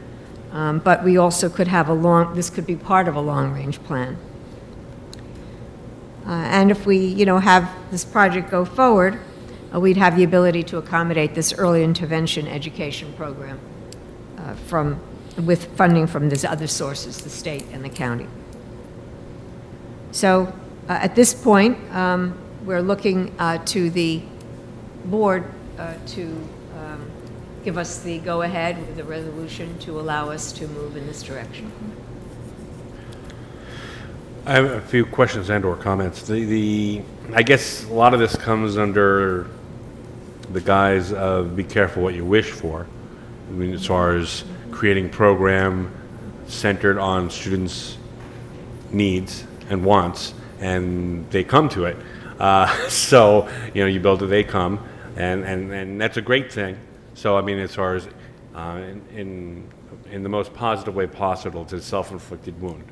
but we also could have this could be part of a long-range plan. And if we, have this project go forward, we'd have the ability to accommodate this early intervention education program with funding from these other sources, the state and the county. So at this point, we're looking to the board to give us the go-ahead with the resolution to allow us to move in this direction. I have a few questions and/or comments. I guess a lot of this comes under the guise of be careful what you wish for. I mean, as far as creating program centered on students' needs and wants, and they come to it. So, you build it, they come, and that's a great thing. So, I mean, as far as in the most positive way possible, it's a self-inflicted wound.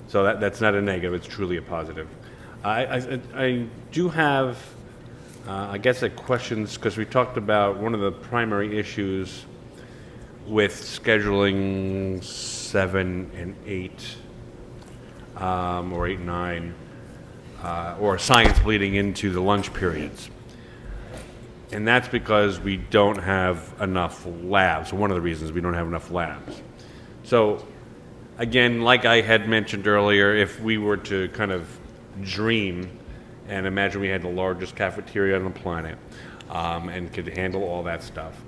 So that's not a negative, it's truly a positive. I do have, I guess, questions, because we talked about one of the primary issues with scheduling 7 and 8, or 8 and 9, or science bleeding into the lunch periods. And that's because we don't have enough labs. One of the reasons we don't have enough labs. So, again, like I had mentioned earlier, if we were to kind of dream and imagine we had the largest cafeteria on the planet and could handle all that stuff,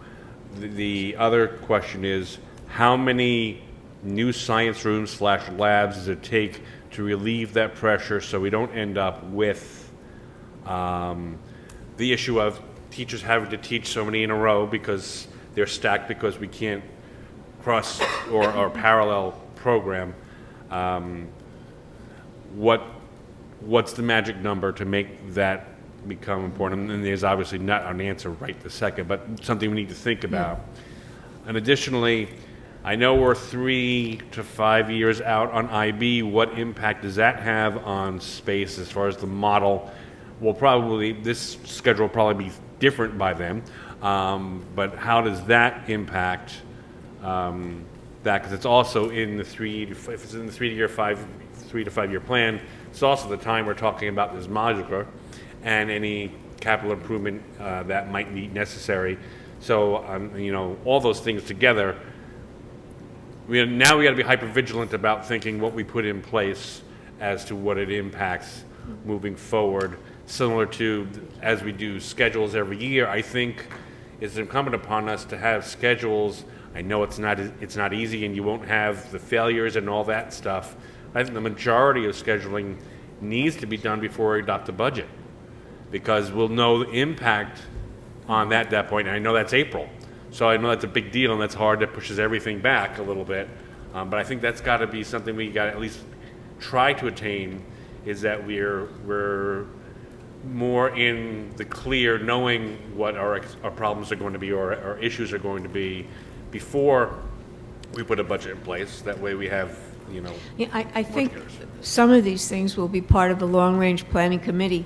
the other question is, how many new science rooms / labs does it take to relieve that pressure so we don't end up with the issue of teachers having to teach so many in a row because they're stacked because we can't cross or parallel program. What's the magic number to make that become important? And there's obviously not an answer right this second, but something we need to think about. And additionally, I know we're 3 to 5 years out on IB. What impact does that have on space as far as the model? Well, probably this schedule will probably be different by then, but how does that impact that? Because it's also in the if it's in the 3 to 5 year plan, it's also the time we're talking about this modular and any capital improvement that might be necessary. So all those things together. Now we got to be hyper vigilant about thinking what we put in place as to what it impacts moving forward. Similar to as we do schedules every year, I think it's incumbent upon us to have schedules. I know it's not easy, and you won't have the failures and all that stuff. I think the majority of scheduling needs to be done before we adopt the budget, because we'll know the impact on that point. And I know that's April. So I know that's a big deal, and that's hard. That pushes everything back a little bit. But I think that's got to be something we got to at least try to attain, is that we're more in the clear, knowing what our problems are going to be or our issues are going to be before we put a budget in place. That way we have, Yeah, I think some of these things will be part of the long-range planning committee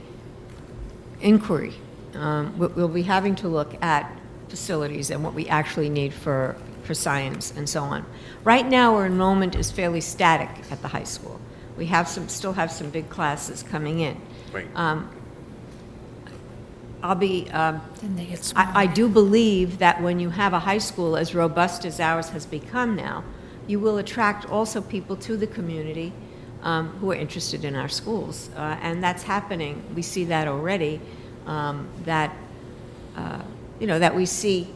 inquiry. We'll be having to look at facilities and what we actually need for science and so on. Right now, our enrollment is fairly static at the high school. We still have some big classes coming in. Right. Then they get smaller. I do believe that when you have a high school as robust as ours has become now, you will attract also people to the community who are interested in our schools. And that's happening. We see that already, that we see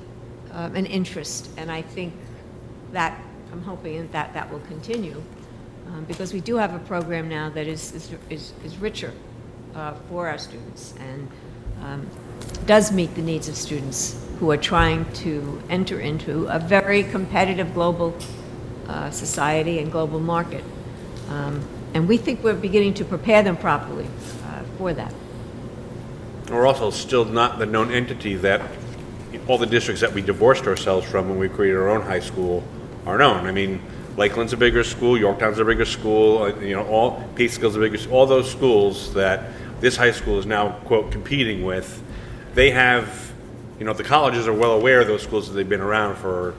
an interest. And I think that, I'm hoping that will continue, because we do have a program now that is richer for our students and does meet the needs of students who are trying to enter into a very competitive global society and global market. And we think we're beginning to prepare them properly for that. We're also still not the known entity that all the districts that we divorced ourselves from when we created our own high school are known. I mean, Lakeland's a bigger school, Yorktown's a bigger school, all Peekskill's a bigger school. All those schools that this high school is now, quote, competing with, they have, the colleges are well aware of those schools that they've been around for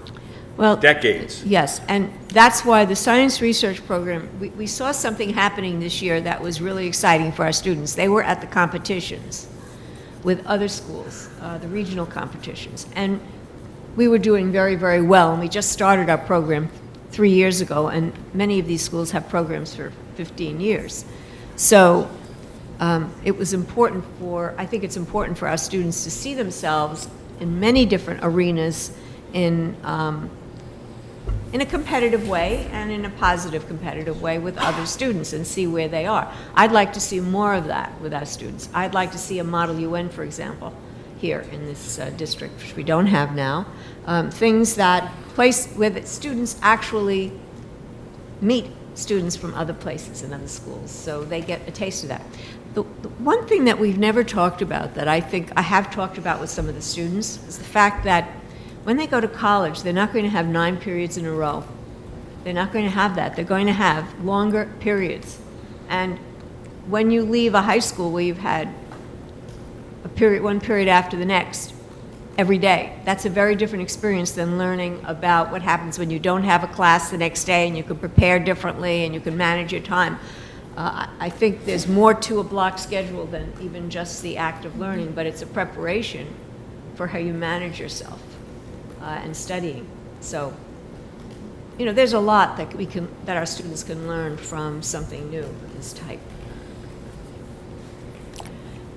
decades. Yes, and that's why the science research program, we saw something happening this year that was really exciting for our students. They were at the competitions with other schools, the regional competitions, and we were doing very, very well. And we just started our program 3 years ago, and many of these schools have programs for 15 years. So it was important I think it's important for our students to see themselves in many different arenas in a competitive way and in a positive competitive way with other students and see where they are. I'd like to see more of that with our students. I'd like to see a Model UN, for example, here in this district, which we don't have now. Things that where the students actually meet students from other places and other schools, so they get a taste of that. The one thing that we've never talked about that I think I have talked about with some of the students is the fact that when they go to college, they're not going to have 9 periods in a row. They're not going to have that. They're going to have longer periods. And when you leave a high school where you've had one period after the next every day, that's a very different experience than learning about what happens when you don't have a class the next day and you can prepare differently and you can manage your time. I think there's more to a block schedule than even just the act of learning, but it's a preparation for how you manage yourself and studying. So, you know, there's a lot that our students can learn from something new of this type.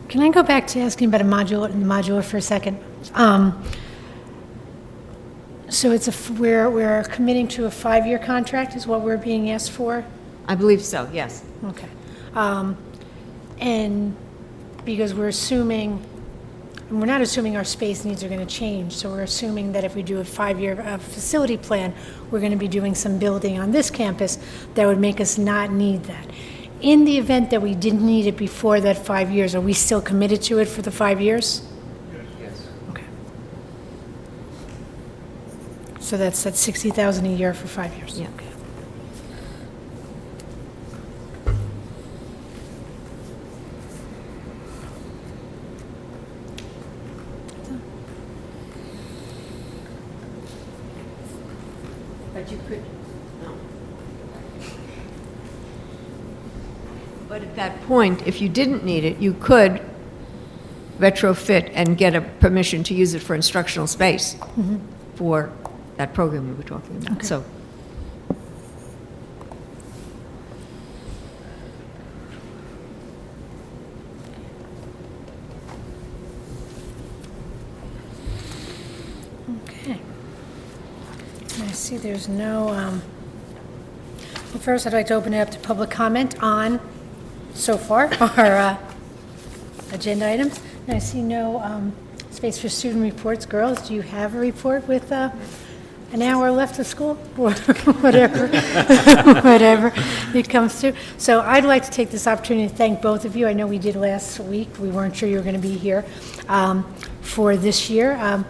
Can I go back to asking about a modular for a second? So we're committing to a 5-year contract is what we're being asked for? I believe so, yes. Okay. And because we're assuming, and we're not assuming our space needs are going to change, so we're assuming that if we do a 5-year facility plan, we're going to be doing some building on this campus that would make us not need that. In the event that we didn't need it before that 5 years, are we still committed to it for the 5 years? Yes. Okay. So that's $60,000 a year for 5 years? Yeah. Okay. But you could, no. But at that point, if you didn't need it, you could retrofit and get a permission to use it for instructional space for that program we were talking about. So, Okay. I see there's no, well, first I'd like to open it up to public comment on, so far, our agenda items. And I see no space for student reports. Girls, do you have a report with an hour left of school? Or whatever, whatever it comes to. So I'd like to take this opportunity to thank both of you. I know we did last week. We weren't sure you were going to be here for this year.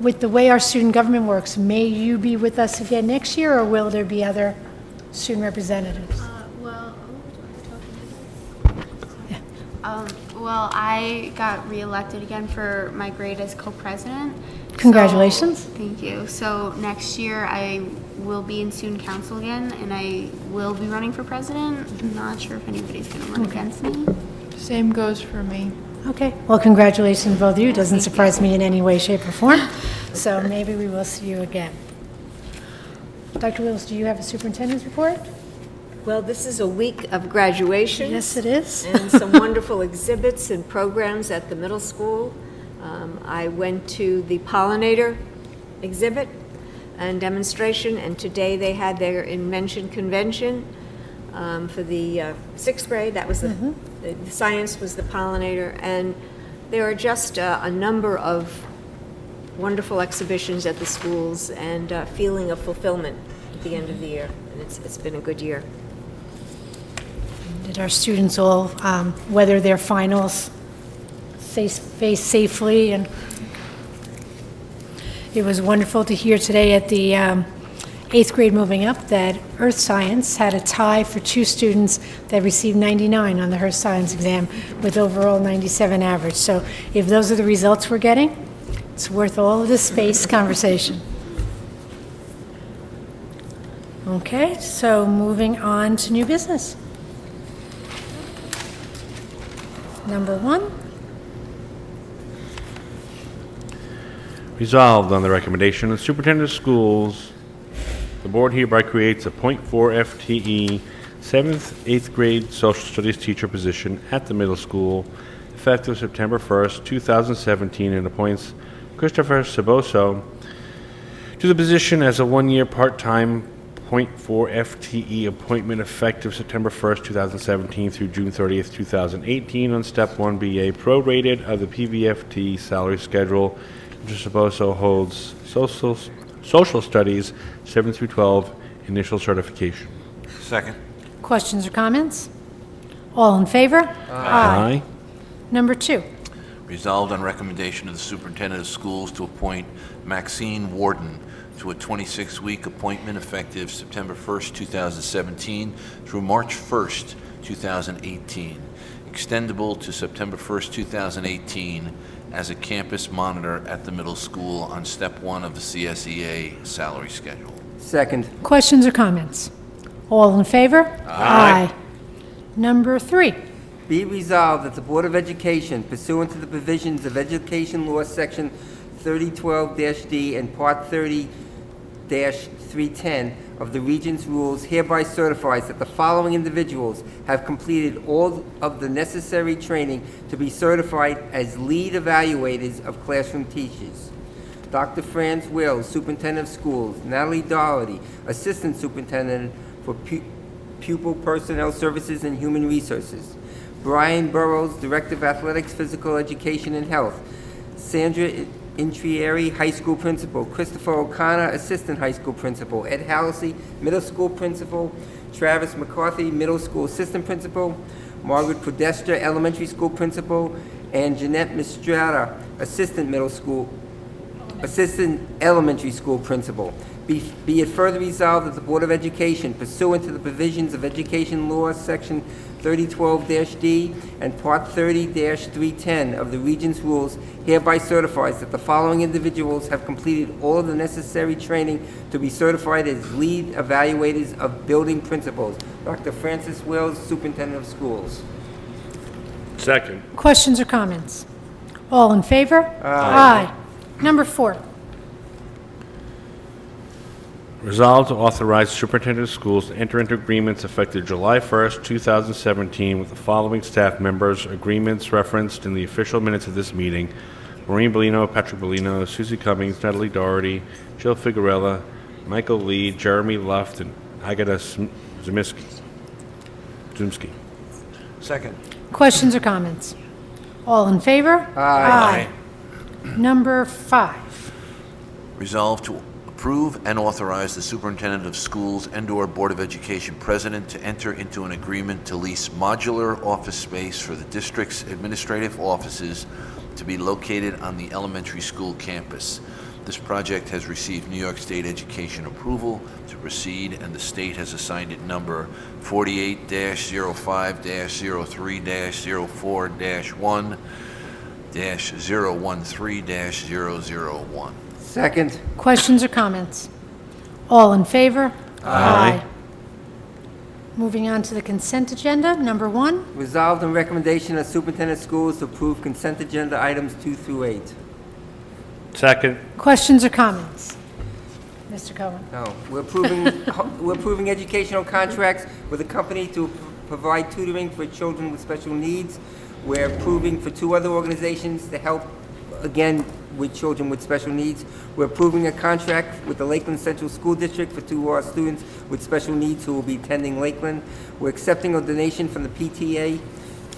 With the way our student government works, may you be with us again next year, or will there be other student representatives? Well, I got reelected again for my grade as co-president. Congratulations. So, thank you. So next year I will be in student council again, and I will be running for president. I'm not sure if anybody's going to run against me. Same goes for me. Okay, well, congratulations, both of you. Doesn't surprise me in any way, shape, or form. So maybe we will see you again. Dr. Wills, do you have a superintendent's report? well, this is a week of graduation. Yes, it is. And some wonderful exhibits and programs at the middle school. I went to the pollinator exhibit and demonstration, and today they had their invention convention for the 6th grade. That was the science was the pollinator, and there are just a number of wonderful exhibitions at the schools and feeling of fulfillment at the end of the year, and it's been a good year. Did our students all weather their finals safely? And it was wonderful to hear today at the 8th grade moving up that Earth Science had a tie for 2 students that received 99 on the Earth Science exam with overall 97 average. So if those are the results we're getting, it's worth all of this space conversation. Okay, so moving on to new business. Number 1. Resolved on the recommendation of the superintendent of schools, the board hereby creates a .4 FTE 7th, 8th grade social studies teacher position at the middle school effective September 1st, 2017, and appoints Christopher Saboso to the position as a 1-year part-time .4 FTE appointment effective September 1st, 2017 through June 30th, 2018 on Step 1 BA prorated of the PVFT salary schedule. Mr. Saboso holds social studies 7 through 12 initial certification. Second. Questions or comments? All in favor? Aye. Number 2. Resolved on recommendation of the superintendent of schools to appoint Maxine Warden to a 26-week appointment effective September 1st, 2017 through March 1st, 2018, extendable to September 1st, 2018 as a campus monitor at the middle school on Step 1 of the CSEA salary schedule. Second. Questions or comments? All in favor? Aye. Number 3. Be it resolved that the Board of Education, pursuant to the provisions of Education Law, Section 3012-D and Part 30-310 of the Regents' Rules, hereby certifies that the following individuals have completed all of the necessary training to be certified as lead evaluators of classroom teachers. Dr. Franz Wills, Superintendent of Schools. Natalie Doherty, Assistant Superintendent for Pupil Personnel Services and Human Resources. Brian Burrows, Director of Athletics, Physical Education, and Health. Sandra Intrieri, High School Principal. Christopher O'Connor, Assistant High School Principal. Ed Halsey, Middle School Principal. Travis McCarthy, Middle School Assistant Principal. Margaret Podesta, Elementary School Principal. And Jeanette Mistrata, Assistant Elementary School Principal. Be it further resolved that the Board of Education, pursuant to the provisions of Education Law, Section 3012-D and Part 30-310 of the Regents' Rules, hereby certifies that the following individuals have completed all of the necessary training to be certified as lead evaluators of building principals. Dr. Francis Wills, Superintendent of Schools. Second. Questions or comments? All in favor? Aye. Number 4. Resolved to authorize the superintendent of schools to enter into agreements effective July 1st, 2017 with the following staff members. Agreements referenced in the official minutes of this meeting: Maureen Bellino, Patrick Bellino, Susie Cummings, Natalie Doherty, Jill Figuerella, Michael Lee, Jeremy Luft, and Agata Zumsky. Second. Questions or comments? All in favor? Aye. Number 5. Resolved to approve and authorize the superintendent of schools and/or Board of Education president to enter into an agreement to lease modular office space for the district's administrative offices to be located on the elementary school campus. This project has received New York State Education approval to proceed, and the state has assigned it number 48-05-03-04-1-013-001. Second. Questions or comments? All in favor? Aye. Moving on to the consent agenda, number 1. Resolved on recommendation of Superintendent of Schools to approve consent agenda items 2 through 8. Second. Questions or comments? Mr. Cohen. No, we're approving educational contracts with a company to provide tutoring for children with special needs. We're approving for 2 other organizations to help, again, with children with special needs. We're approving a contract with the Lakeland Central School District for 2 of our students with special needs who will be attending Lakeland. We're accepting a donation from the PTA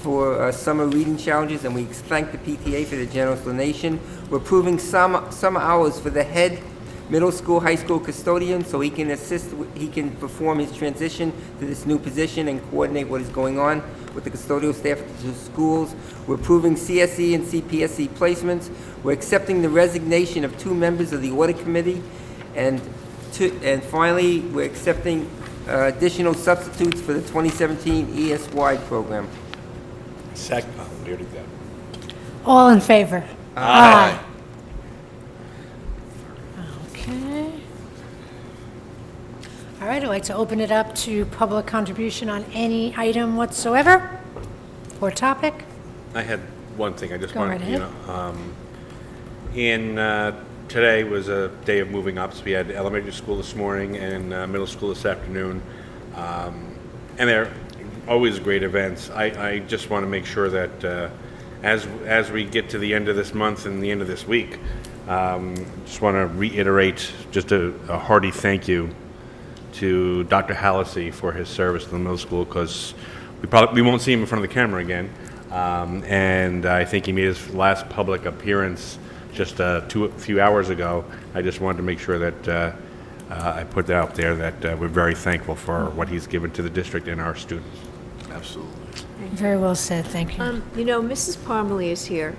for summer reading challenges, and we thank the PTA for the generous donation. We're approving some hours for the head middle school, high school custodian, so he can he can perform his transition to this new position and coordinate what is going on with the custodial staff at the schools. We're approving CSE and CPSE placements. We're accepting the resignation of 2 members of the audit committee, and finally, we're accepting additional substitutes for the 2017 ESY program. Second. Oh, we already did that. All in favor? Aye. Okay. All right, I'd like to open it up to public contribution on any item whatsoever or topic. I had one thing I just Go wanted right to, today was a day of moving ups. We had elementary school this morning and middle school this afternoon. And they're always great events. I just want to make sure that as we get to the end of this month and the end of this week, just want to reiterate just a hearty thank you to Dr. Hallisey for his service to the middle school, because we won't see him in front of the camera again. And I think he made his last public appearance just a few hours ago. I just wanted to make sure that I put that out there, that we're very thankful for what he's given to the district and our students. Absolutely. Very well said, thank you. Mrs. Parmalee is here,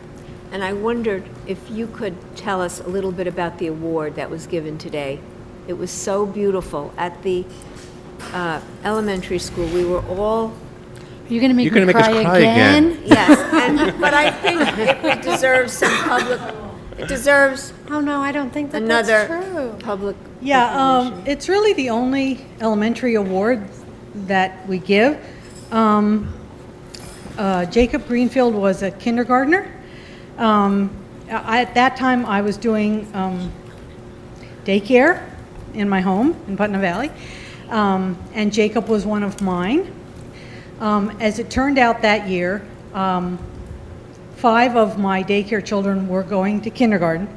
and I wondered if you could tell us a little bit about the award that was given today. It was so beautiful. At the elementary school, we were all... You're going to make You're me gonna make us cry again. Yes, but I think it deserves some public, it deserves Oh, no, I don't think that another that's true. public Yeah, recognition. it's really the only elementary award that we give. Jacob Greenfield was a kindergartner. At that time, I was doing daycare in my home in Putnam Valley, and Jacob was one of mine. As it turned out that year, 5 of my daycare children were going to kindergarten.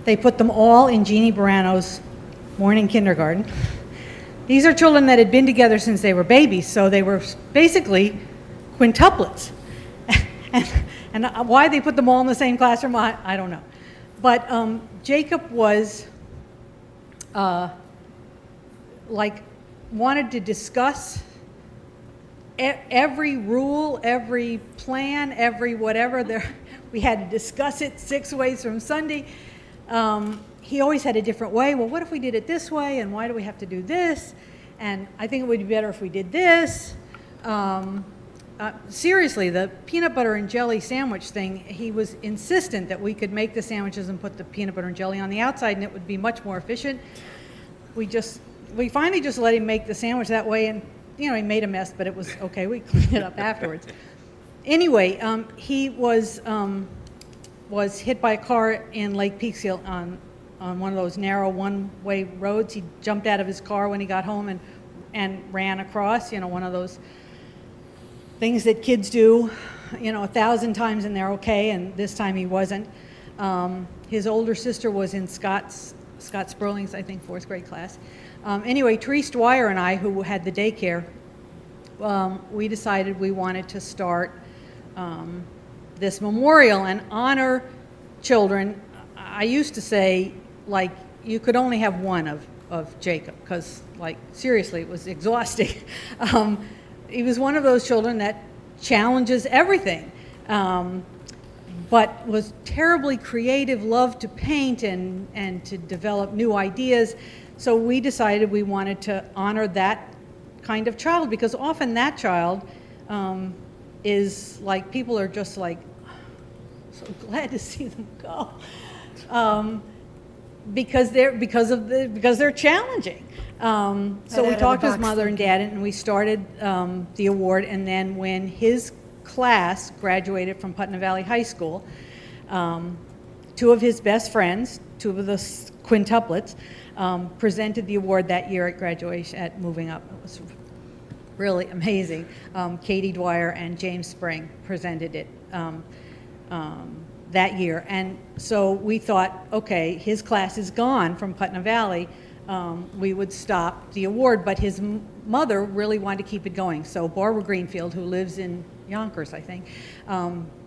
They put them all in Jeannie Barano's morning kindergarten. These are children that had been together since they were babies, so they were basically quintuplets. and why they put them all in the same classroom, I don't know. But Jacob was wanted to discuss every rule, every plan, every whatever. We had to discuss it 6 ways from Sunday. He always had a different way. Well, what if we did it this way, and why do we have to do this? And I think it would be better if we did this. Seriously, the peanut butter and jelly sandwich thing, he was insistent that we could make the sandwiches and put the peanut butter and jelly on the outside, and it would be much more efficient. We finally just let him make the sandwich that way, and he made a mess, but it was okay. We cleaned it up afterwards. Anyway, he was hit by a car in Lake Peekskill on one of those narrow one-way roads. He jumped out of his car when he got home and ran across, one of those things that kids do, 1,000 times and they're okay, and this time he wasn't. His older sister was in Scott Sperling's, I think, 4th grade class. Anyway, Therese Dwyer and I, who had the daycare, we decided we wanted to start this memorial and honor children. I used to say, you could only have one of Jacob, because, seriously, it was exhausting. He was one of those children that challenges everything, but was terribly creative, loved to paint and to develop new ideas. So we decided we wanted to honor that kind of child, because often that child is people are just so glad to see them go, because they're challenging. So we talked to his mother and dad, and we started the award. And then when his class graduated from Putnam Valley High School, 2 of his best friends, 2 of the quintuplets, presented the award that year at graduation, at Moving Up. It was really amazing. Katie Dwyer and James Spring presented it that year. And so we thought, okay, his class is gone from Putnam Valley. We would stop the award, but his mother really wanted to keep it going. So Barbara Greenfield, who lives in Yonkers, I think,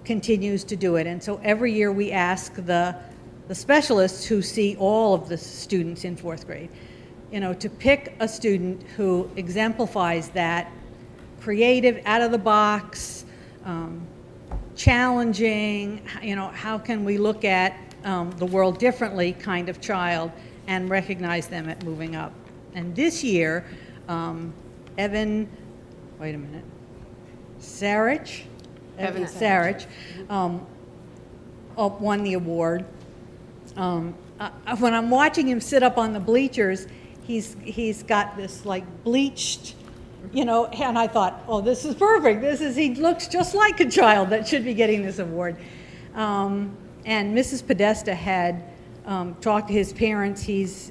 continues to do it. And so every year we ask the specialists who see all of the students in 4th grade, to pick a student who exemplifies that creative, out of the box, challenging, how can we look at the world differently kind of child, and recognize them at Moving Up. And this year, Evan Sarich won the award. When I'm watching him sit up on the bleachers, he's got this bleached, and I thought, oh, this is perfect. He looks just like a child that should be getting this award. And Mrs. Podesta had talked to his parents. He's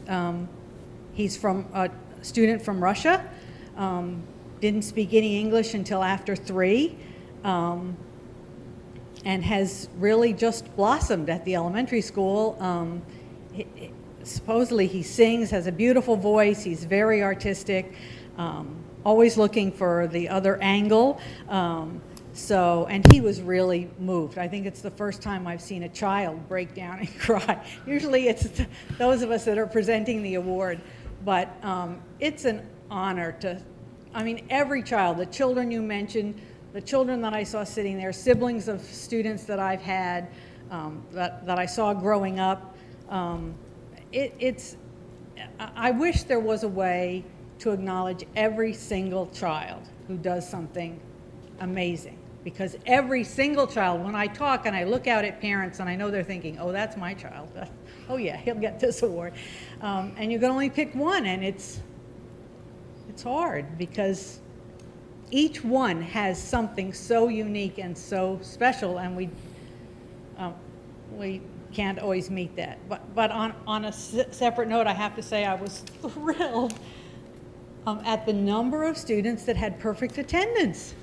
from a student from Russia, didn't speak any English until after 3, and has really just blossomed at the elementary school. Supposedly he sings, has a beautiful voice, he's very artistic, always looking for the other angle. And he was really moved. I think it's the first time I've seen a child break down and cry. Usually it's those of us that are presenting the award, but it's an honor to, every child, the children you mentioned, the children that I saw sitting there, siblings of students that I've had, that I saw growing up, I wish there was a way to acknowledge every single child who does something amazing. Because every single child, when I talk and I look out at parents and I know they're thinking, oh, that's my child. Oh yeah, he'll get this award. And you can only pick one, and it's hard because each one has something so unique and so special, and we can't always meet that. But on a separate note, I have to say I was thrilled at the number of students that had perfect attendance.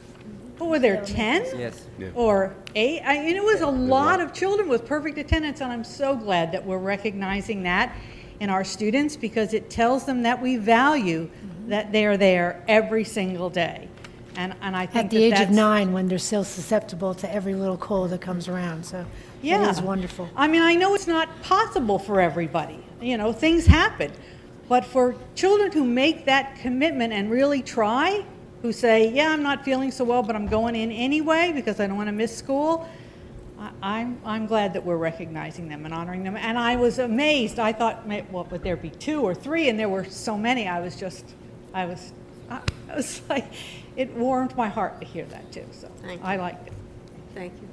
What were there, 10? Yes. Or 8? It was a lot of children with perfect attendance, and I'm so glad that we're recognizing that in our students, because it tells them that we value that they're there every single day. And I think At the age of that's- 9, when they're still susceptible to every little cold that comes around, so it is wonderful. I mean, I know it's not possible for everybody. Things happen. But for children who make that commitment and really try, who say, yeah, I'm not feeling so well, but I'm going in anyway because I don't want to miss school, I'm glad that we're recognizing them and honoring them. And I was amazed. I thought, what, would there be 2 or 3? And there were so many. I was like, it warmed my heart to hear that too. So Thank you. I liked it. Thank you.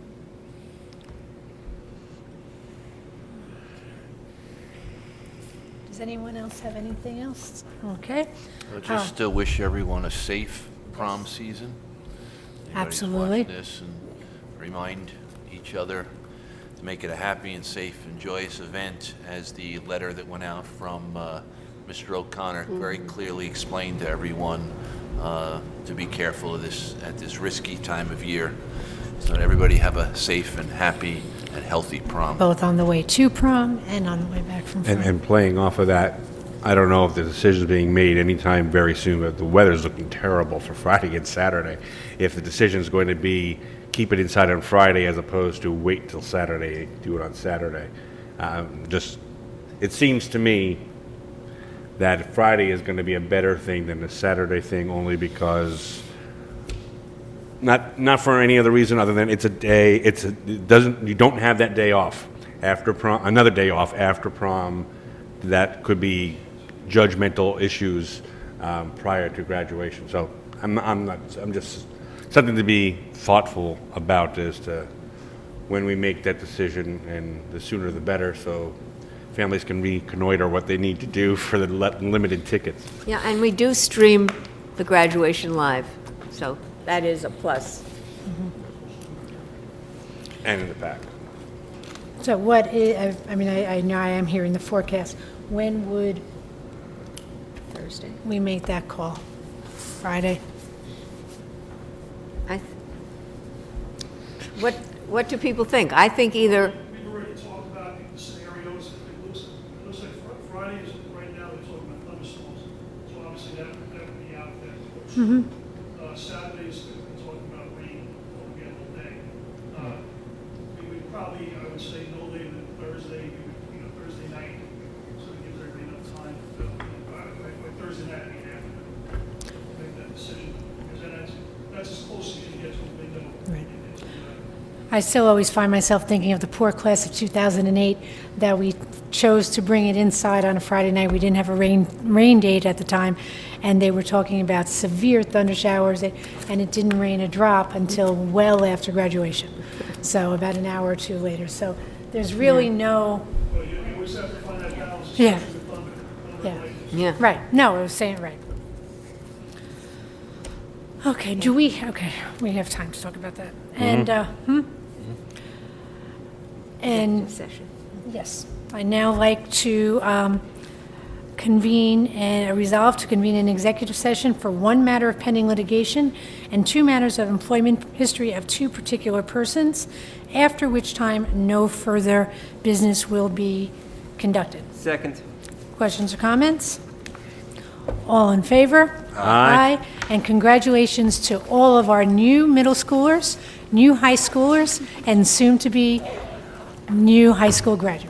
Does anyone else have anything else? Okay. I'll just still wish everyone a safe prom season. Everybody's Absolutely. watching this, and remind each other to make it a happy and safe and joyous event, as the letter that went out from Mr. O'Connor very clearly explained to everyone to be careful of this at this risky time of year, so that everybody have a safe and happy and healthy prom. Both on the way to prom and on the way back from prom. And playing off of that, I don't know if the decision's being made anytime very soon, but the weather's looking terrible for Friday and Saturday. If the decision's going to be keep it inside on Friday as opposed to wait till Saturday, do it on Saturday. It seems to me that Friday is going to be a better thing than the Saturday thing, only because not for any other reason other than it's a day. You don't have that day off after prom, another day off after prom. That could be judgmental issues prior to graduation. So I'm just something to be thoughtful about as to when we make that decision, and the sooner the better, so families can reconnoiter what they need to do for the limited tickets. Yeah, and we do stream the graduation live, so that is a plus. And in the back. So what is, I know I am hearing the forecast. When would Thursday. we make that call? Friday? What do people think? I think either, We've already talked about the scenarios. It looks like Friday is, right now, they're talking about thunderstorms. So obviously that would be out there. Saturdays, they're talking about rain again all day. We would probably, I would say, no later than Thursday, Thursday night, so it gives everybody enough time to, by Thursday night, we have to make that decision. Because then that's as close as you can get to a window. Right. I still always find myself thinking of the poor class of 2008 that we chose to bring it inside on a Friday night. We didn't have a rain date at the time, and they were talking about severe thunder showers, and it didn't rain a drop until well after graduation, so about an hour or 2 later. So there's really no... But you always have to find that balance. Yeah. especially with thunder. Yeah. yeah. Right, no, I was saying it right. Okay, we have time to talk about that. And, And, Session. yes, I'd now like to resolve to convene an executive session for 1 matter of pending litigation and 2 matters of employment history of 2 particular persons, after which time no further business will be conducted. Second. Questions or comments? All in favor? Aye. And congratulations to all of our new middle schoolers, new high schoolers, and soon-to-be new high school graduates.